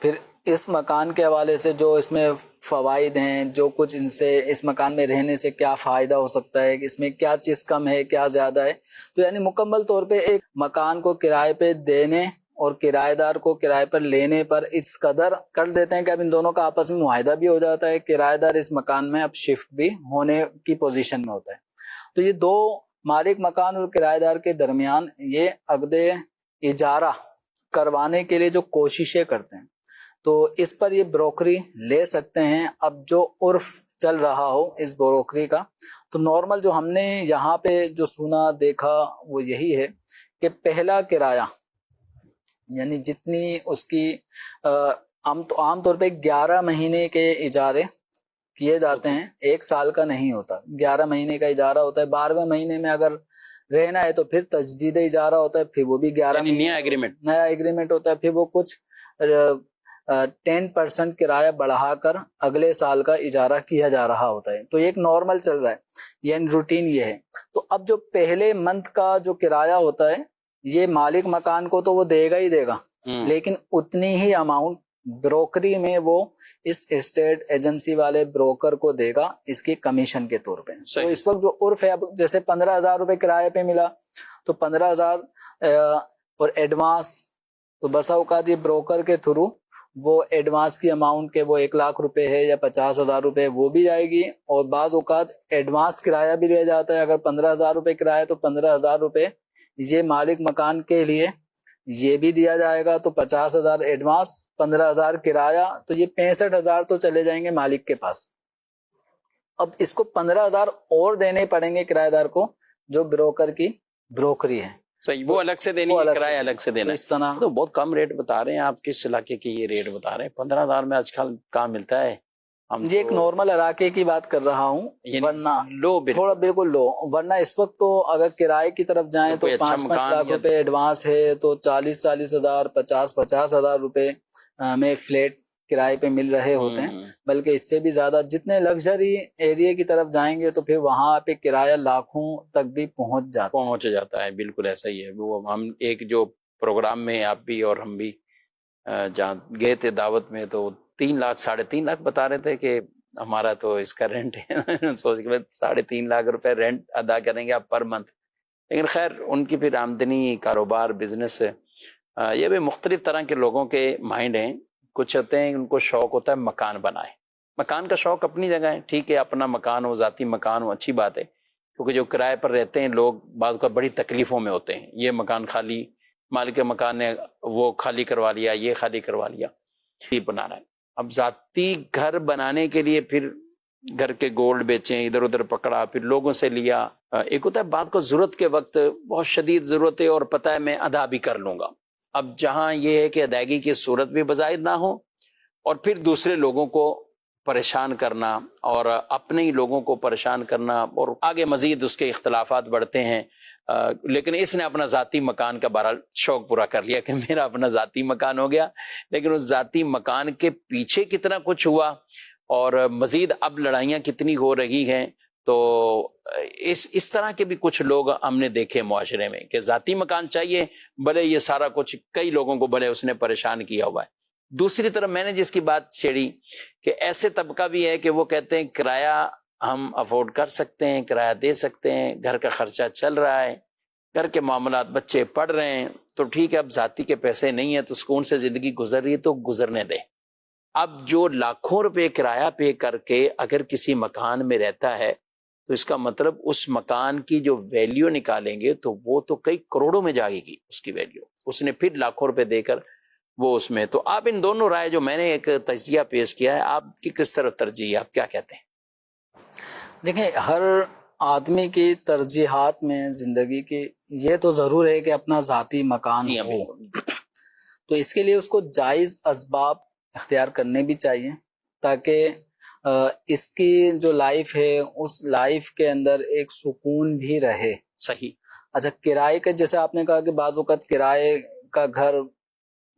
پھر اس مکان کے حوالے سے جو اس میں فوائد ہیں، جو کچھ ان سے اس مکان میں رہنے سے کیا فائدہ ہو سکتا ہے، اس میں کیا چیز کم ہے، کیا زیادہ ہے، تو یعنی مکمل طور پہ ایک مکان کو کرائے پہ دینے اور کرایہ دار کو کرائے پر لینے پر اس قدر کر دیتے ہیں کہ اب ان دونوں کا آپس میں معاہدہ بھی ہو جاتا ہے، کرایہ دار اس مکان میں اب شفٹ بھی ہونے کی پوزیشن میں ہوتا ہے. تو یہ دو مالک مکان اور کرایہ دار کے درمیان یہ عقد اجارہ کروانے کے لیے جو کوششیں کرتے ہیں، تو اس پر یہ بروکری لے سکتے ہیں. اب جو عرف چل رہا ہو اس بروکری کا، تو نارمل جو ہم نے یہاں پہ جو سنا دیکھا وہ یہی ہے کہ پہلا کرایہ یعنی جتنی اس کی عام طور پہ 11 مہینے کے اجارے کیے جاتے ہیں، 1 سال کا نہیں ہوتا، 11 مہینے کا اجارہ ہوتا ہے. 12ویں مہینے میں اگر رہنا ہے تو پھر تجدید اجارہ ہوتا ہے، پھر وہ بھی 11 مہینے نیا ایگریمنٹ ہوتا ہے، پھر وہ کچھ 10% کرایہ بڑھا کر اگلے سال کا اجارہ کیا جا رہا ہوتا ہے. تو ایک نارمل چل رہا ہے، یعنی روٹین یہ ہے. تو اب جو پہلے منتھ کا جو کرایہ ہوتا ہے یہ مالک مکان کو تو وہ دے گا ہی دے گا، لیکن اتنی ہی اماؤنٹ بروکری میں وہ اس اسٹیٹ ایجنسی والے بروکر کو دے گا اس کی کمیشن کے طور پہ. تو اس وقت جو عرف ہے، اب جیسے 15,000 روپے کرایہ پہ ملا تو 15,000 اور ایڈوانس، تو بسا اوقات یہ بروکر کے تھرو وہ ایڈوانس کی اماؤنٹ کے وہ 1 لاکھ روپے ہے یا 50,000 روپے وہ بھی جائے گی، اور بعض اوقات ایڈوانس کرایہ بھی لیا جاتا ہے. اگر 15,000 روپے کرایہ تو 15,000 روپے یہ مالک مکان کے لیے یہ بھی دیا جائے گا، تو 50,000 ایڈوانس، 15,000 کرایہ، تو یہ 65,000 تو چلے جائیں گے مالک کے پاس. اب اس کو 15,000 اور دینے پڑیں گے کرایہ دار کو جو بروکر کی بروکری ہے. صحیح، وہ الگ سے دینی ہے، کرایہ الگ سے دینا. اس طرح تو بہت کم ریٹ بتا رہے ہیں آپ. کس علاقے کی یہ ریٹ بتا رہے ہیں؟ 15,000 میں آج کل کہاں ملتا ہے؟ ہم جی ایک نارمل علاقے کی بات کر رہا ہوں، ورنہ لو تھوڑا بالکل لو، ورنہ اس وقت تو اگر کرائے کی طرف جائیں تو کوئی اچھا 5 مکان لاکھ یا روپے ایڈوانس ہے تو 40 ہزار 50 ہزار روپے میں فلیٹ کرائے پہ مل رہے ہوتے ہیں، بلکہ اس سے بھی زیادہ جتنے لگژری ایریا کی طرف جائیں گے تو پھر وہاں پہ کرایہ لاکھوں تک بھی پہنچ جاتا ہے۔ بالکل ایسا ہی ہے۔ وہ ہم ایک جو پروگرام میں آپ بھی اور ہم بھی جہاں گئے تھے دعوت میں، تو 3 لاکھ 3.5 لاکھ بتا رہے تھے کہ ہمارا تو اس کا رینٹ ہے سوچ کے 3.5 لاکھ روپے رینٹ ادا کریں گے آپ پر منتھ۔ لیکن خیر ان کی پھر آمدنی، کاروبار، بزنس ہے۔ یہ بھی مختلف طرح کے لوگوں کے مائنڈ ہیں۔ کچھ ہوتے ہیں ان کو شوق ہوتا ہے مکان بنائے، مکان کا شوق اپنی جگہ ہے، ٹھیک ہے، اپنا مکان ہو، ذاتی مکان ہو، اچھی بات ہے، کیونکہ جو کرائے پر رہتے ہیں لوگ بعض کا بڑی تکلیفوں میں ہوتے ہیں۔ یہ مکان خالی، مالک مکان نے وہ خالی کروا لیا، یہ خالی کروا لیا، یہ بنانا ہے۔ اب ذاتی گھر بنانے کے لیے پھر گھر کے گولڈ بیچیں، ادھر ادھر پکڑا، پھر لوگوں سے لیا۔ ایک ہوتا ہے بات کو ضرورت کے وقت بہت شدید ضرورت ہے اور پتہ ہے میں ادا بھی کر لوں گا۔ اب جہاں یہ ہے کہ ادائیگی کی صورت بھی بظاہر نہ ہو اور پھر دوسرے لوگوں کو پریشان کرنا اور اپنے ہی لوگوں کو پریشان کرنا، اور آگے مزید اس کے اختلافات بڑھتے ہیں۔ لیکن اس نے اپنا ذاتی مکان کا بہرحال شوق پورا کر لیا کہ میرا اپنا ذاتی مکان ہو گیا، لیکن اس ذاتی مکان کے پیچھے کتنا کچھ ہوا اور مزید اب لڑائیاں کتنی ہو رہی ہیں۔ تو اس طرح کے بھی کچھ لوگ ہم نے دیکھے معاشرے میں کہ ذاتی مکان چاہیے، بھلے یہ سارا کچھ کئی لوگوں کو بھلے اس نے پریشان کیا ہوا ہے۔ دوسری طرف میں نے جس کی بات چھیڑی کہ ایسے طبقہ بھی ہے کہ وہ کہتے ہیں کرایہ ہم افورڈ کر سکتے ہیں، کرایہ دے سکتے ہیں، گھر کا خرچہ چل رہا ہے، گھر کے معاملات، بچے پڑھ رہے ہیں، تو ٹھیک ہے، اب ذاتی کے پیسے نہیں ہیں تو سکون سے زندگی گزر رہی ہے تو گزرنے دیں۔ اب جو لاکھوں روپے کرایہ پے کر کے اگر کسی مکان میں رہتا ہے تو اس کا مطلب اس مکان کی جو ویلیو نکالیں گے تو وہ تو کئی کروڑوں میں جائے گی اس کی ویلیو، اس نے پھر لاکھوں روپے دے کر وہ اس میں۔ تو آپ ان دونوں رائے جو میں نے ایک تجزیہ پیش کیا ہے، آپ کی کس طرف ترجیح ہے، آپ کیا کہتے ہیں؟ دیکھیں، ہر آدمی کی ترجیحات میں زندگی کی یہ تو ضرور ہے کہ اپنا ذاتی مکان جی ہو، تو اس کے لیے اس کو جائز اسباب اختیار کرنے بھی چاہیے تاکہ اس کی جو لائف ہے اس لائف کے اندر ایک سکون بھی رہے۔ صحیح۔ اچھا، کرائے کا جیسے آپ نے کہا کہ بعض اوقات کرائے کا گھر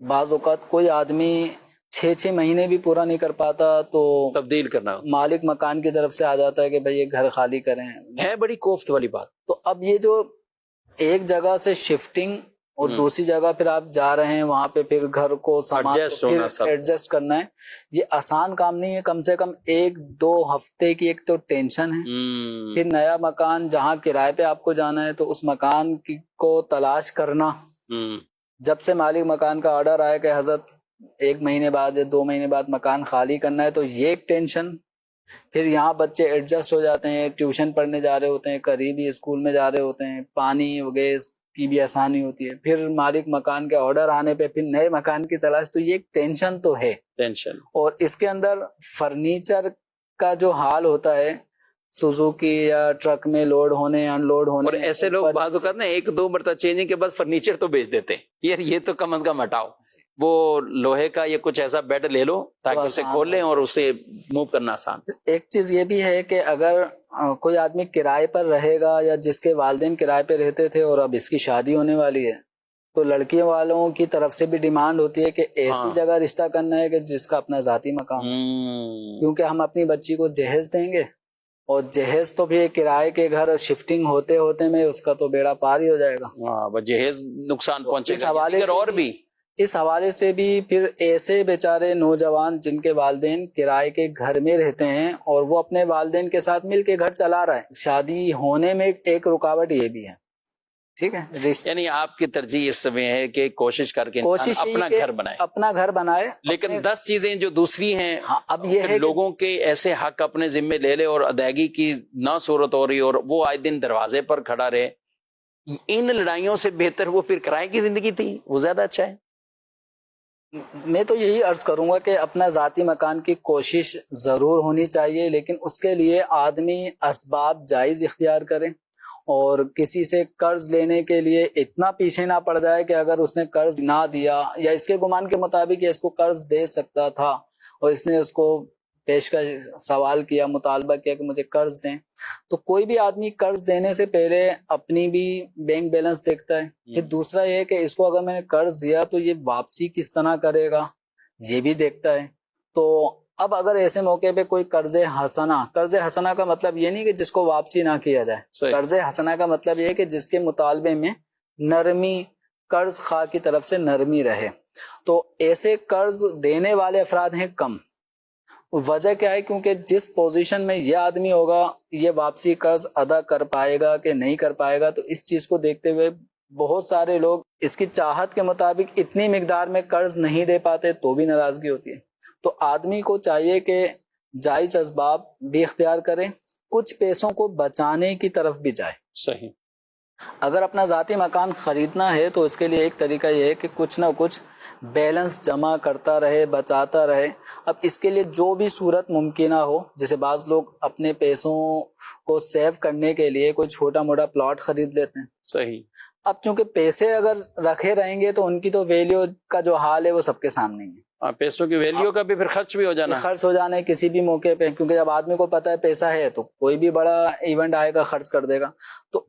بعض اوقات کوئی آدمی 6 مہینے بھی پورا نہیں کر پاتا تو تبدیل کرنا مالک مکان کی طرف سے آ جاتا ہے کہ بھئی یہ گھر خالی کریں، ہے بڑی کوفت والی بات۔ تو اب یہ جو ایک جگہ سے شفٹنگ اور دوسری جگہ پھر آپ جا رہے ہیں وہاں پہ پھر گھر کو سامان ایڈجسٹ کرنا ہے، یہ آسان کام نہیں ہے۔ کم سے کم 1-2 ہفتے کی ایک تو ٹینشن ہے، پھر نیا مکان جہاں کرائے پہ آپ کو جانا ہے تو اس مکان کو تلاش کرنا، جب سے مالک مکان کا آرڈر آیا کہ حضرت 1 مہینے بعد یا 2 مہینے بعد مکان خالی کرنا ہے تو یہ ایک ٹینشن۔ پھر یہاں بچے ایڈجسٹ ہو جاتے ہیں، ٹیوشن پڑھنے جا رہے ہوتے ہیں، قریبی اسکول میں جا رہے ہوتے ہیں، پانی گیس کی بھی آسانی ہوتی ہے، پھر مالک مکان کے آرڈر آنے پہ پھر نئے مکان کی تلاش، تو یہ ایک ٹینشن تو ہے۔ اور اس کے اندر فرنیچر کا جو حال ہوتا ہے سوزوکی یا ٹرک میں لوڈ ہونے ان لوڈ ہونے، اور ایسے لوگ بعض اوقات نا 1-2 مرتبہ چینجنگ کے بعد فرنیچر تو بیچ دیتے ہیں، یار یہ تو کم از کم ہٹاؤ، وہ لوہے کا یہ کچھ ایسا بیڈ لے لو تاکہ اسے کھول لیں اور اسے موو کرنا آسان۔ ایک چیز یہ بھی ہے کہ اگر کوئی آدمی کرائے پر رہے گا یا جس کے والدین کرائے پہ رہتے تھے اور اب اس کی شادی ہونے والی ہے تو لڑکی والوں کی طرف سے بھی ڈیمانڈ ہوتی ہے کہ ایسی جگہ رشتہ کرنا ہے کہ جس کا اپنا ذاتی مکان، کیونکہ ہم اپنی بچی کو جہیز دیں گے اور جہیز تو بھی کرائے کے گھر شفٹنگ ہوتے ہوتے میں اس کا تو بیڑا پار ہی ہو جائے گا، جہیز نقصان پہنچے گا۔ اس حوالے سے بھی پھر ایسے بیچارے نوجوان جن کے والدین کرائے کے گھر میں رہتے ہیں اور وہ اپنے والدین کے ساتھ مل کے گھر چلا رہا ہے، شادی ہونے میں ایک رکاوٹ یہ بھی ہے، ٹھیک ہے۔ یعنی آپ کی ترجیح اس میں ہے کہ کوشش کر کے اپنا گھر بنائے، لیکن 10 چیزیں جو دوسری ہیں اب یہ ہے لوگوں کے ایسے حق اپنے ذمے لے لے اور ادائیگی کی نہ صورت ہو رہی اور وہ آئے دن دروازے پر کھڑا رہے، ان لڑائیوں سے بہتر وہ پھر کرائے کی زندگی تھی، وہ زیادہ اچھا ہے۔ میں تو یہی عرض کروں گا کہ اپنا ذاتی مکان کی کوشش ضرور ہونی چاہیے، لیکن اس کے لیے آدمی اسباب جائز اختیار کرے اور کسی سے قرض لینے کے لیے اتنا پیچھے نہ پڑ جائے کہ اگر اس نے قرض نہ دیا یا اس کے گمان کے مطابق اس کو قرض دے سکتا تھا اور اس نے اس کو پیشکش سوال کیا, مطالبہ کیا کہ مجھے قرض دیں, تو کوئی بھی آدمی قرض دینے سے پہلے اپنی بھی بینک بیلنس دیکھتا ہے. پھر دوسرا یہ کہ اس کو اگر میں نے قرض دیا تو یہ واپسی کس طرح کرے گا یہ بھی دیکھتا ہے. تو اب اگر ایسے موقع پہ کوئی قرض حسنہ کا مطلب یہ نہیں کہ جس کو واپسی نہ کیا جائے. قرض حسنہ کا مطلب یہ ہے کہ جس کے مطالبے میں نرمی, قرض خواہ کی طرف سے نرمی رہے. تو ایسے قرض دینے والے افراد ہیں کم. وجہ کیا ہے؟ کیونکہ جس پوزیشن میں یہ آدمی ہوگا یہ واپسی قرض ادا کر پائے گا کہ نہیں کر پائے گا. تو اس چیز کو دیکھتے ہوئے بہت سارے لوگ اس کی چاہت کے مطابق اتنی مقدار میں قرض نہیں دے پاتے تو بھی ناراضگی ہوتی ہے. تو آدمی کو چاہیے کہ جائز اسباب بھی اختیار کرے, کچھ پیسوں کو بچانے کی طرف بھی جائے. صحیح. اگر اپنا ذاتی مکان خریدنا ہے تو اس کے لیے ایک طریقہ یہ ہے کہ کچھ نہ کچھ بیلنس جمع کرتا رہے, بچاتا رہے. اب اس کے لیے جو بھی صورت ممکنہ ہو, جیسے بعض لوگ اپنے پیسوں کو سیو کرنے کے لیے کوئی چھوٹا موٹا پلاٹ خرید لیتے ہیں. صحیح. اب چونکہ پیسے اگر رکھے رہیں گے تو ان کی تو ویلیو کا جو حال ہے وہ سب کے سامنے ہی ہے. پیسوں کی ویلیو کا بھی پھر خرچ بھی ہو جانا, خرچ ہو جانا ہے کسی بھی موقع پہ, کیونکہ جب آدمی کو پتا ہے پیسہ ہے تو کوئی بھی بڑا ایونٹ آئے گا خرچ کر دے گا. تو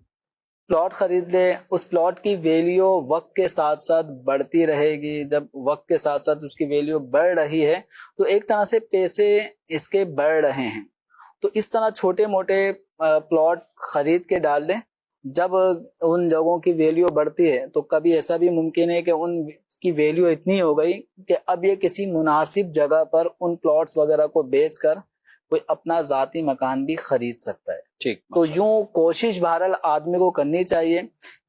پلاٹ خرید لے, اس پلاٹ کی ویلیو وقت کے ساتھ ساتھ بڑھتی رہے گی. جب وقت کے ساتھ ساتھ اس کی ویلیو بڑھ رہی ہے تو ایک طرح سے پیسے اس کے بڑھ رہے ہیں. تو اس طرح چھوٹے موٹے پلاٹ خرید کے ڈال لیں. جب ان جگہوں کی ویلیو بڑھتی ہے تو کبھی ایسا بھی ممکن ہے کہ ان کی ویلیو اتنی ہو گئی کہ اب یہ کسی مناسب جگہ پر ان پلاٹس وغیرہ کو بیچ کر کوئی اپنا ذاتی مکان بھی خرید سکتا ہے. ٹھیک. تو یوں کوشش بہرحال آدمی کو کرنی چاہیے,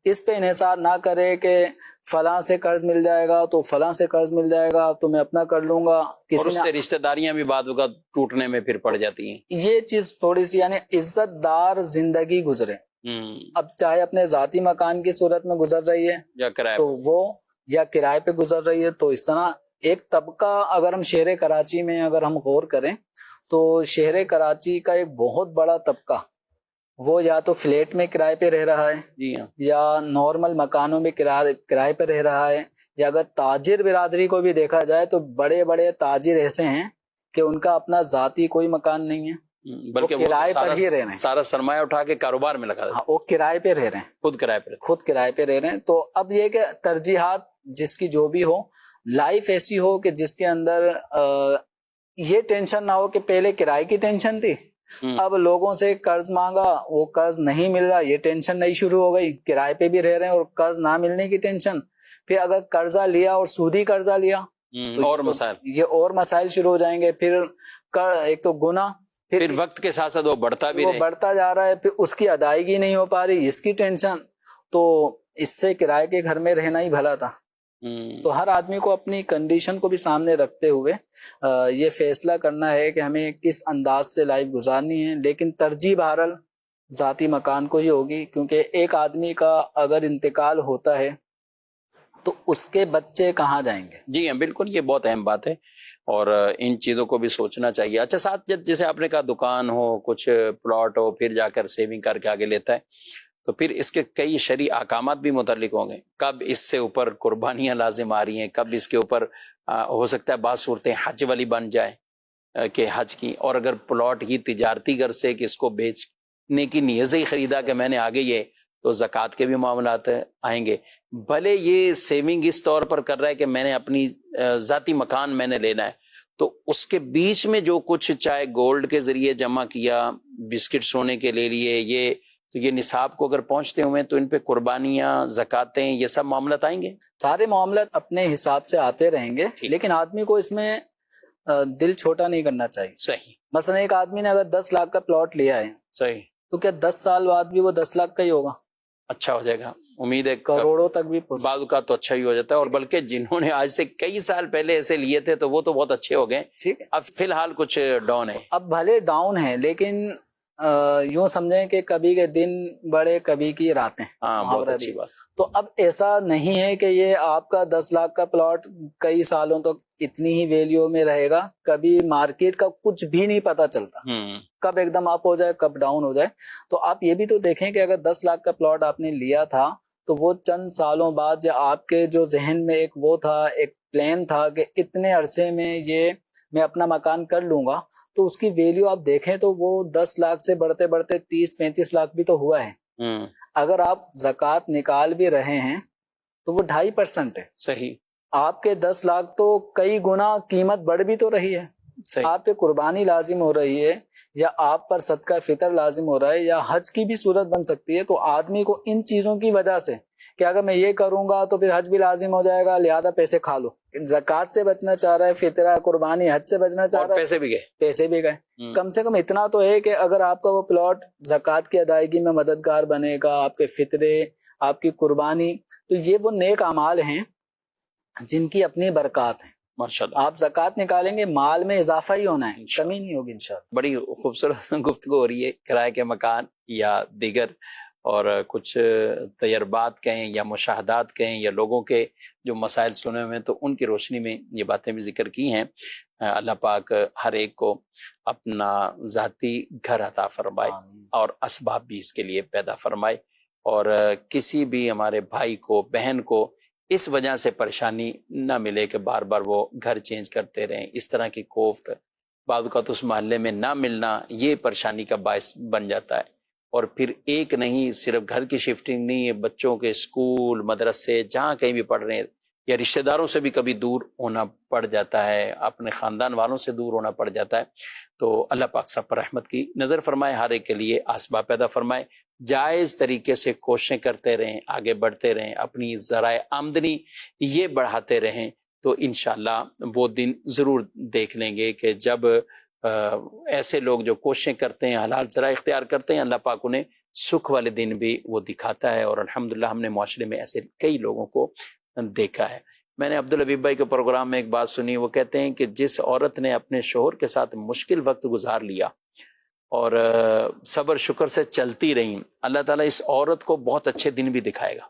اس پہ انحصار نہ کرے کہ فلاں سے قرض مل جائے گا تو فلاں سے قرض مل جائے گا تو میں اپنا کر لوں گا. اور اس سے رشتہ داریاں بھی بعض اوقات ٹوٹنے میں پھر پڑ جاتی ہیں. یہ چیز تھوڑی سی یعنی عزت دار زندگی گزرے. اب چاہے اپنے ذاتی مکان کی صورت میں گزر رہی ہے یا کرائے تو وہ, یا کرائے پہ گزر رہی ہے, تو اس طرح ایک طبقہ اگر ہم شہر کراچی میں اگر ہم غور کریں تو شہر کراچی کا ایک بہت بڑا طبقہ وہ یا تو فلیٹ میں کرائے پہ رہ رہا ہے, جی ہاں, یا نارمل مکانوں میں کرائے پہ رہ رہا ہے, یا اگر تاجر برادری کو بھی دیکھا جائے تو بڑے بڑے تاجر ایسے ہیں کہ ان کا اپنا ذاتی کوئی مکان نہیں ہے, بلکہ وہ کرائے پر ہی رہ رہے ہیں. سارا سرمایہ اٹھا کے کاروبار میں لگا, وہ کرائے پہ رہ رہے ہیں, خود کرائے پہ رہ رہے ہیں. تو اب یہ کہ ترجیحات جس کی جو بھی ہو, لائف ایسی ہو کہ جس کے اندر یہ ٹینشن نہ ہو کہ پہلے کرائے کی ٹینشن تھی, اب لوگوں سے قرض مانگا وہ قرض نہیں مل رہا, یہ ٹینشن نہیں شروع ہو گئی, کرائے پہ بھی رہ رہے ہیں اور قرض نہ ملنے کی ٹینشن. پھر اگر قرضہ لیا اور سودی قرضہ لیا اور مسائل, یہ اور مسائل شروع ہو جائیں گے. پھر ایک تو گناہ, پھر وقت کے ساتھ ساتھ وہ بڑھتا جا رہا ہے, پھر اس کی ادائیگی نہیں ہو پا رہی, اس کی ٹینشن. تو اس سے کرائے کے گھر میں رہنا ہی بھلا تھا. تو ہر آدمی کو اپنی کنڈیشن کو بھی سامنے رکھتے ہوئے یہ فیصلہ کرنا ہے کہ ہمیں کس انداز سے لائف گزارنی ہے. لیکن ترجیح بہرحال ذاتی مکان کو ہی ہوگی, کیونکہ ایک آدمی کا اگر انتقال ہوتا ہے تو اس کے بچے کہاں جائیں گے. جی ہاں بالکل, یہ بہت اہم بات ہے اور ان چیزوں کو بھی سوچنا چاہیے. اچھا ساتھ جیسے آپ نے کہا دکان ہو, کچھ پلاٹ ہو, پھر جا کر سیونگ کر کے آگے لیتا ہے, تو پھر اس کے کئی شرعی احکامات بھی متعلق ہوں گے. کب اس سے اوپر قربانیاں لازم آ رہی ہیں, کب اس کے اوپر ہو سکتا ہے بعض صورتیں حج والی بن جائے کہ حج کی, اور اگر پلاٹ ہی تجارتی غرض سے کہ اس کو بیچنے کی نیت سے ہی خریدا کہ میں نے آگے یہ, تو زکوٰۃ کے بھی معاملات آئیں گے. بھلے یہ سیونگ اس طور پر کر رہا ہے کہ میں نے اپنی ذاتی مکان میں نے لینا ہے, تو اس کے بیچ میں جو کچھ چاہے گولڈ کے ذریعے جمع کیا, بسکٹ سونے کے لے لیے, یہ تو یہ نصاب کو اگر پہنچتے ہوئے تو ان پہ قربانیاں, زکاتیں, یہ سب معاملات آئیں گے. سارے معاملات اپنے حساب سے آتے رہیں گے, لیکن آدمی کو اس میں دل چھوٹا نہیں کرنا چاہیے. صحیح. مثلا ایک آدمی نے اگر 10 لاکھ کا پلاٹ لیا ہے, صحیح, تو کیا 10 سال بعد بھی وہ 10 لاکھ کا ہی ہوگا؟ اچھا ہو جائے گا, امید ہے کروڑوں تک بھی بعض کا تو اچھا ہی ہو جاتا ہے. اور بلکہ جنہوں نے آج سے کئی سال پہلے ایسے لیے تھے تو وہ تو بہت اچھے ہو گئے. ٹھیک ہے, اب فی الحال کچھ ڈاؤن ہے. اب بھلے ڈاؤن ہے لیکن یوں سمجھیں کہ کبھی کے دن بڑے کبھی کی راتیں. ہاں بہت اچھی بات. تو اب ایسا نہیں ہے کہ یہ آپ کا 10 لاکھ کا پلاٹ کئی سالوں تک اتنی ہی ویلیو میں رہے گا. کبھی مارکیٹ کا کچھ بھی نہیں پتا چلتا, کب ایک دم اپ ہو جائے کب ڈاؤن ہو جائے. تو آپ یہ بھی تو دیکھیں کہ اگر 10 لاکھ کا پلاٹ آپ نے لیا تھا تو وہ چند سالوں بعد یا آپ کے جو ذہن میں ایک وہ تھا, ایک پلان تھا کہ اتنے عرصے میں یہ میں اپنا مکان کر لوں گا تو اس کی ویلیو آپ دیکھیں تو وہ 10 لاکھ سے بڑھتے بڑھتے 30-35 لاکھ بھی تو ہوا ہے. اگر آپ زکوٰۃ نکال بھی رہے ہیں تو وہ 2.5% ہے. صحیح. آپ کے 10 لاکھ تو کئی گنا قیمت بڑھ بھی تو رہی ہے. آپ پہ قربانی لازم ہو رہی ہے یا آپ پر صدقہ فطر لازم ہو رہا ہے یا حج کی بھی صورت بن سکتی ہے. تو آدمی کو ان چیزوں کی وجہ سے کہ اگر میں یہ کروں گا تو پھر حج بھی لازم ہو جائے گا، لہذا پیسے کھا لو. زکوٰۃ سے بچنا چاہ رہا ہے، فطرہ قربانی حج سے بچنا چاہ رہا ہے، پیسے بھی گئے. کم سے کم اتنا تو ہے کہ اگر آپ کا وہ پلاٹ زکوٰۃ کی ادائیگی میں مددگار بنے گا، آپ کے فطرے، آپ کی قربانی، تو یہ وہ نیک اعمال ہیں جن کی اپنی برکات ہیں. ماشاءاللہ. آپ زکوٰۃ نکالیں گے، مال میں اضافہ ہی ہونا ہے، کمی نہیں ہوگی انشاءاللہ. بڑی خوبصورت گفتگو ہو رہی ہے. کرائے کے مکان یا دیگر اور کچھ تجربات کہیں یا مشاہدات کہیں یا لوگوں کے جو مسائل سنے ہوئے ہیں تو ان کی روشنی میں یہ باتیں بھی ذکر کی ہیں. اللہ پاک ہر ایک کو اپنا ذاتی گھر عطا فرمائے اور اسباب بھی اس کے لیے پیدا فرمائے، اور کسی بھی ہمارے بھائی کو، بہن کو اس وجہ سے پریشانی نہ ملے کہ بار بار وہ گھر چینج کرتے رہیں. اس طرح کی کوفت بعض اوقات اس محلے میں نہ ملنا یہ پریشانی کا باعث بن جاتا ہے. اور پھر ایک نہیں، صرف گھر کی شفٹنگ نہیں ہے، بچوں کے اسکول، مدرسے، جہاں کہیں بھی پڑھ رہے ہیں، یا رشتہ داروں سے بھی کبھی دور ہونا پڑ جاتا ہے، اپنے خاندان والوں سے دور ہونا پڑ جاتا ہے. تو اللہ پاک سب پر رحمت کی نظر فرمائے، ہر ایک کے لیے اسباب پیدا فرمائے. جائز طریقے سے کوششیں کرتے رہیں، آگے بڑھتے رہیں، اپنی ذرائع آمدنی یہ بڑھاتے رہیں، تو انشاءاللہ وہ دن ضرور دیکھ لیں گے کہ جب ایسے لوگ جو کوششیں کرتے ہیں، حلال ذرائع اختیار کرتے ہیں، اللہ پاک انہیں سکھ والے دن بھی وہ دکھاتا ہے. اور الحمدللہ ہم نے معاشرے میں ایسے کئی لوگوں کو دیکھا ہے. میں نے عبدالحبیب بھائی کے پروگرام میں ایک بات سنی، وہ کہتے ہیں کہ جس عورت نے اپنے شوہر کے ساتھ مشکل وقت گزار لیا اور صبر شکر سے چلتی رہیں، اللہ تعالیٰ اس عورت کو بہت اچھے دن بھی دکھائے گا.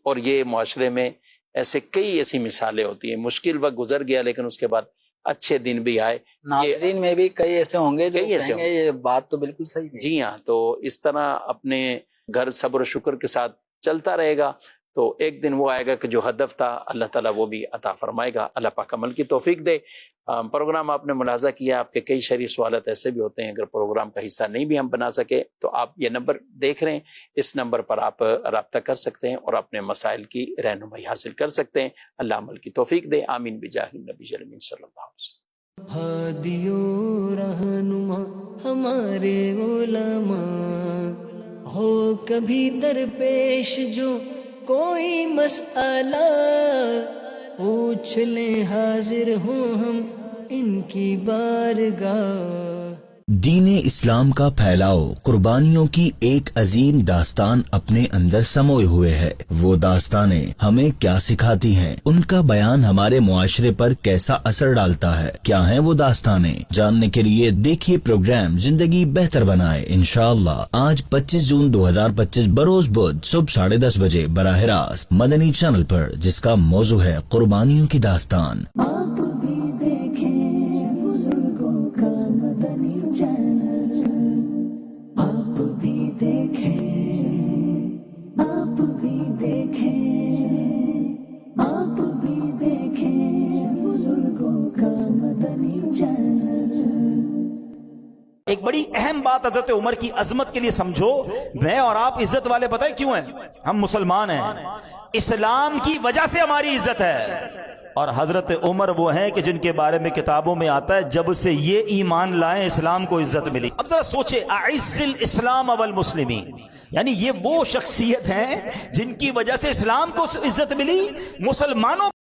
اور یہ معاشرے میں ایسی مثالیں ہوتی ہیں، مشکل وقت گزر گیا لیکن اس کے بعد اچھے دن بھی آئے. ناظرین میں بھی کئی ایسے ہوں گے جو کہیں گے یہ بات تو بالکل صحیح ہے. جی ہاں، تو اس طرح اپنے گھر صبر و شکر کے ساتھ چلتا رہے گا تو ایک دن وہ آئے گا کہ جو ہدف تھا اللہ تعالیٰ وہ بھی عطا فرمائے گا. اللہ پاک عمل کی توفیق دے. پروگرام آپ نے ملاحظہ کیا، آپ کے کئی شرعی سوالات ایسے بھی ہوتے ہیں، اگر پروگرام کا حصہ نہیں بھی ہم بنا سکے تو آپ یہ نمبر دیکھ رہے ہیں، اس نمبر پر آپ رابطہ کر سکتے ہیں اور اپنے مسائل کی رہنمائی حاصل کر سکتے ہیں. اللہ عمل کی توفیق دے. آمین بجاہ النبی الامین صلی اللہ علیہ وسلم. ہادیو رہنما ہمارے علماء ہو، کبھی درپیش جو کوئی مسئلہ پوچھ لیں، حاضر ہوں ہم ان کی بارگاہ. دین اسلام کا پھیلاؤ قربانیوں کی ایک عظیم داستان اپنے اندر سموئے ہوئے ہے. وہ داستانیں ہمیں کیا سکھاتی ہیں، ان کا بیان ہمارے معاشرے پر کیسا اثر ڈالتا ہے، کیا ہیں وہ داستانیں، جاننے کے لیے دیکھیے پروگرام زندگی بہتر بنائے انشاءاللہ آج 25 جون 2025 بروز بدھ صبح 10:30 بجے براہ راست مدنی چینل پر، جس کا موضوع ہے قربانیوں کی داستان. آپ بھی دیکھیں بزرگوں کا مدنی چینل، آپ بھی دیکھیں، آپ بھی دیکھیں، آپ بھی دیکھیں بزرگوں کا مدنی چینل. ایک بڑی اہم بات حضرت عمر کی عظمت کے لیے سمجھو. میں اور آپ عزت والے پتہ ہے کیوں ہیں؟ ہم مسلمان ہیں، اسلام کی وجہ سے ہماری عزت ہے. اور حضرت عمر وہ ہیں کہ جن کے بارے میں کتابوں میں آتا ہے جب سے یہ ایمان لائیں اسلام کو عزت ملی. اب ذرا سوچے، اعز الاسلام والمسلمین، یعنی یہ وہ شخصیت ہیں جن کی وجہ سے اسلام کو عزت ملی. مسلمانوں